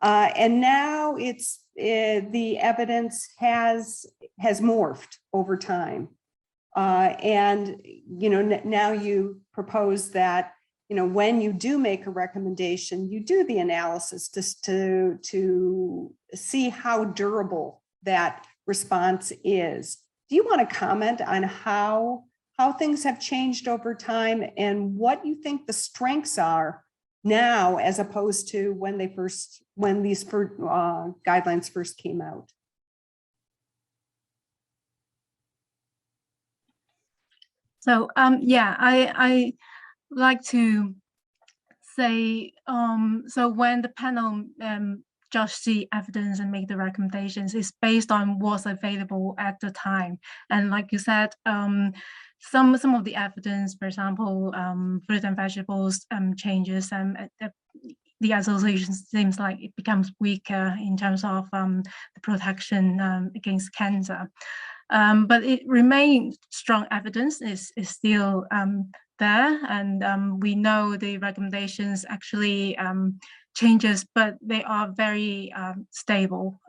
And now the evidence has morphed over time. And now you propose that when you do make a recommendation, you do the analysis just to see how durable that response is. Do you want to comment on how things have changed over time and what you think the strengths are now as opposed to when these guidelines first came out? So yeah, I like to say, so when the panel just the evidence and make the recommendations, it's based on what's available at the time. And like you said, some of the evidence, for example, fruit and vegetables changes, the association seems like it becomes weaker in terms of the protection against cancer. But it remains strong evidence is still there, and we know the recommendations actually changes, but they are very stable.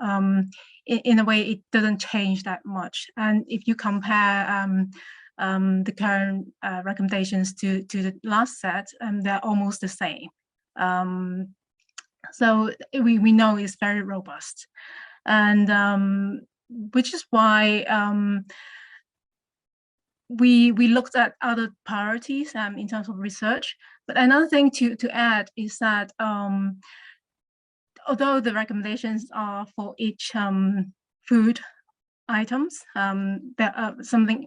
In a way, it doesn't change that much. And if you compare the current recommendations to the last set, they're almost the same. So we know it's very robust, and which is why we looked at other priorities in terms of research. But another thing to add is that although the recommendations are for each food items, there are something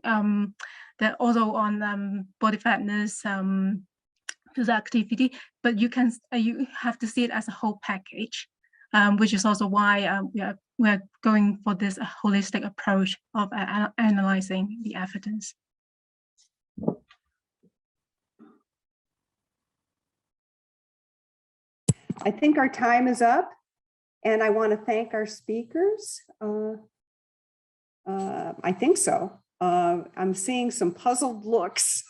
that also on body fatness, physical activity, but you have to see it as a whole package, which is also why we are going for this holistic approach of analyzing the evidence. I think our time is up, and I want to thank our speakers. I think so. I'm seeing some puzzled looks,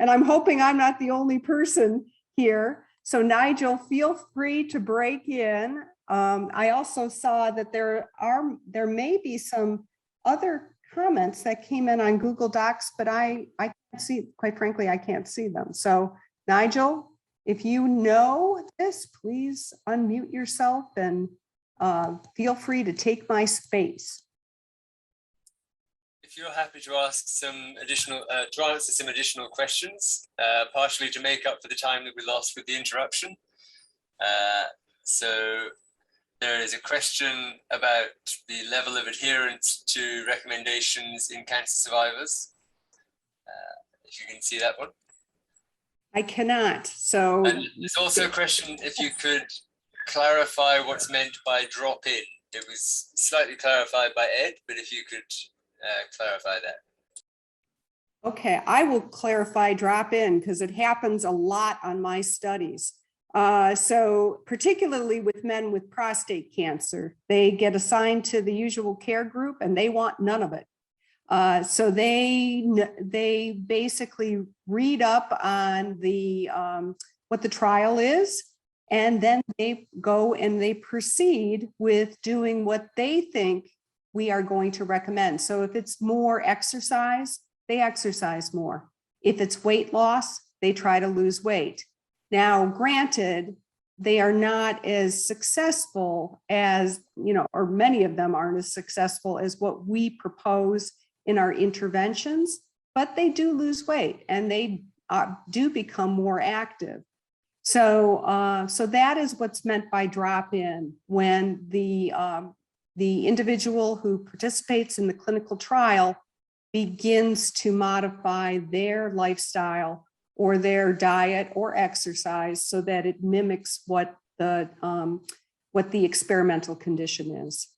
and I'm hoping I'm not the only person here. So Nigel, feel free to break in. I also saw that there may be some other comments that came in on Google Docs, but I can't see, quite frankly, I can't see them. So Nigel, if you know this, please unmute yourself and feel free to take my space. If you're happy to ask some additional, to answer some additional questions, partially to make up for the time that we lost with the interruption. So there is a question about the level of adherence to recommendations in cancer survivors. If you can see that one. I cannot, so. And there's also a question if you could clarify what's meant by drop-in. It was slightly clarified by Ed, but if you could clarify that. Okay, I will clarify drop-in because it happens a lot on my studies. So particularly with men with prostate cancer, they get assigned to the usual care group and they want none of it. So they basically read up on the what the trial is, and then they go and they proceed with doing what they think we are going to recommend. So if it's more exercise, they exercise more. If it's weight loss, they try to lose weight. Now, granted, they are not as successful as, or many of them aren't as successful as what we propose in our interventions, but they do lose weight and they do become more active. So, so that is what's meant by drop-in, when the individual who participates in the clinical trial begins to modify their lifestyle or their diet or exercise so that it mimics what the experimental condition is.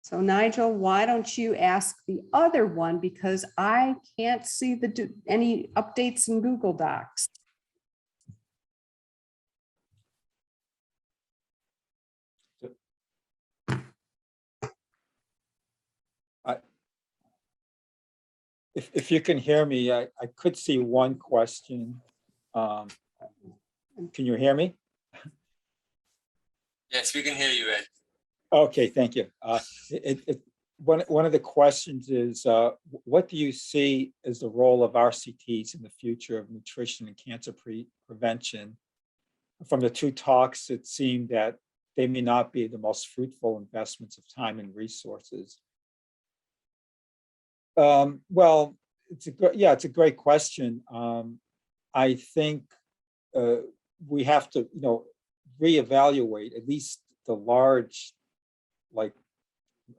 So Nigel, why don't you ask the other one, because I can't see any updates in Google Docs. If you can hear me, I could see one question. Can you hear me? Yes, we can hear you, Ed. Okay, thank you. One of the questions is, what do you see as the role of RCTs in the future of nutrition and cancer prevention? From the two talks, it seemed that they may not be the most fruitful investments of time and resources. Well, it's a great question. I think we have to, reevaluate at least the large, like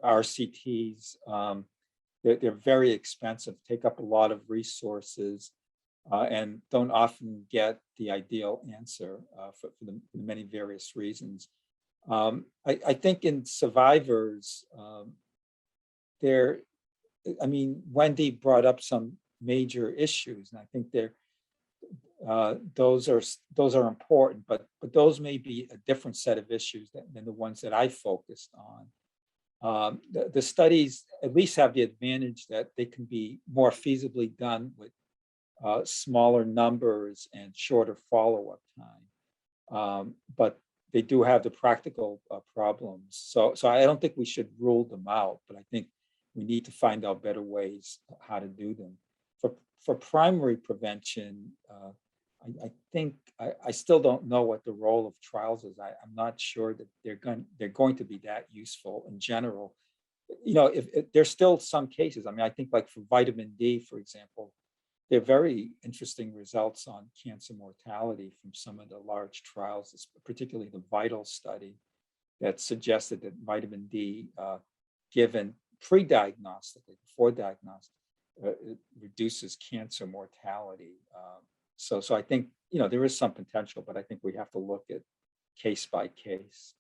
RCTs. They're very expensive, take up a lot of resources, and don't often get the ideal answer for the many various reasons. I think in survivors, Wendy brought up some major issues. And I think those are important, but those may be a different set of issues than the ones that I focused on. The studies at least have the advantage that they can be more feasibly done with smaller numbers and shorter follow-up time. But they do have the practical problems. So I don't think we should rule them out, but I think we need to find out better ways how to do them. For primary prevention, I think I still don't know what the role of trials is. I'm not sure that they're going to be that useful in general. You know, if there's still some cases. I mean, I think like for vitamin D, for example, there are very interesting results on cancer mortality from some of the large trials, particularly the VITAL study that suggested that vitamin D given pre-diagnostically, before diagnostic, it reduces cancer mortality. So I think, you know, there is some potential, but I think we have to look at case by case.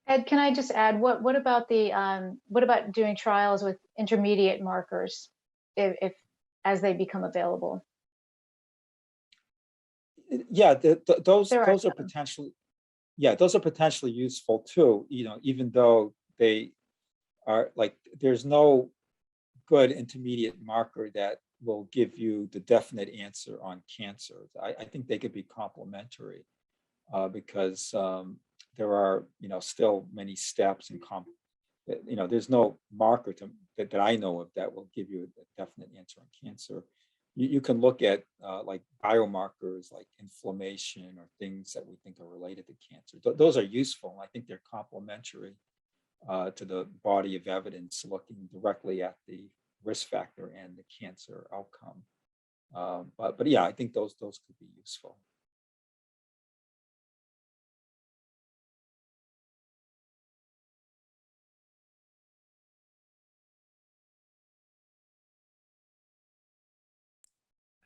Ed, can I just add, what about doing trials with intermediate markers if as they become available? Yeah, those are potentially, those are potentially useful too, you know, even though they are like, there's no good intermediate marker that will give you the definite answer on cancer. I think they could be complementary because there are, you know, still many steps and you know, there's no marker that I know of that will give you a definite answer on cancer. You can look at like biomarkers like inflammation or things that we think are related to cancer. Those are useful. I think they're complementary to the body of evidence looking directly at the risk factor and the cancer outcome. But yeah, I think those could be useful.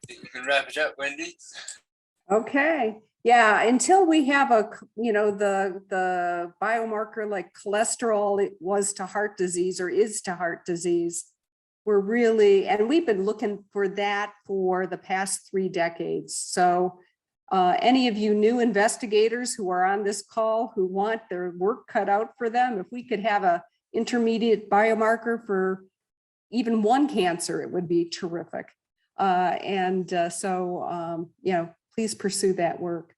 You can wrap it up, Wendy. Okay. Yeah, until we have the biomarker like cholesterol, it was to heart disease or is to heart disease. We've been looking for that for the past 3 decades. So any of you new investigators who are on this call who want their work cut out for them, if we could have a intermediate biomarker for even one cancer, it would be terrific. Please pursue that work.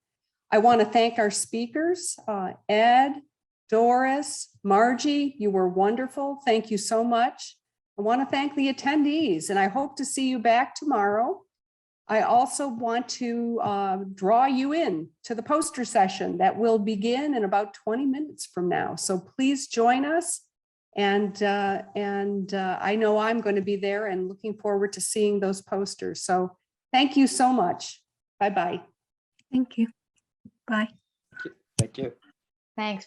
I want to thank our speakers, Ed, Doris, Margie, you were wonderful. Thank you so much. I want to thank the attendees and I hope to see you back tomorrow. I also want to draw you in to the poster session that will begin in about 20 minutes from now. So please join us. And I know I'm going to be there and looking forward to seeing those posters. So thank you so much. Bye-bye. Thank you. Bye. Thank you. Thanks.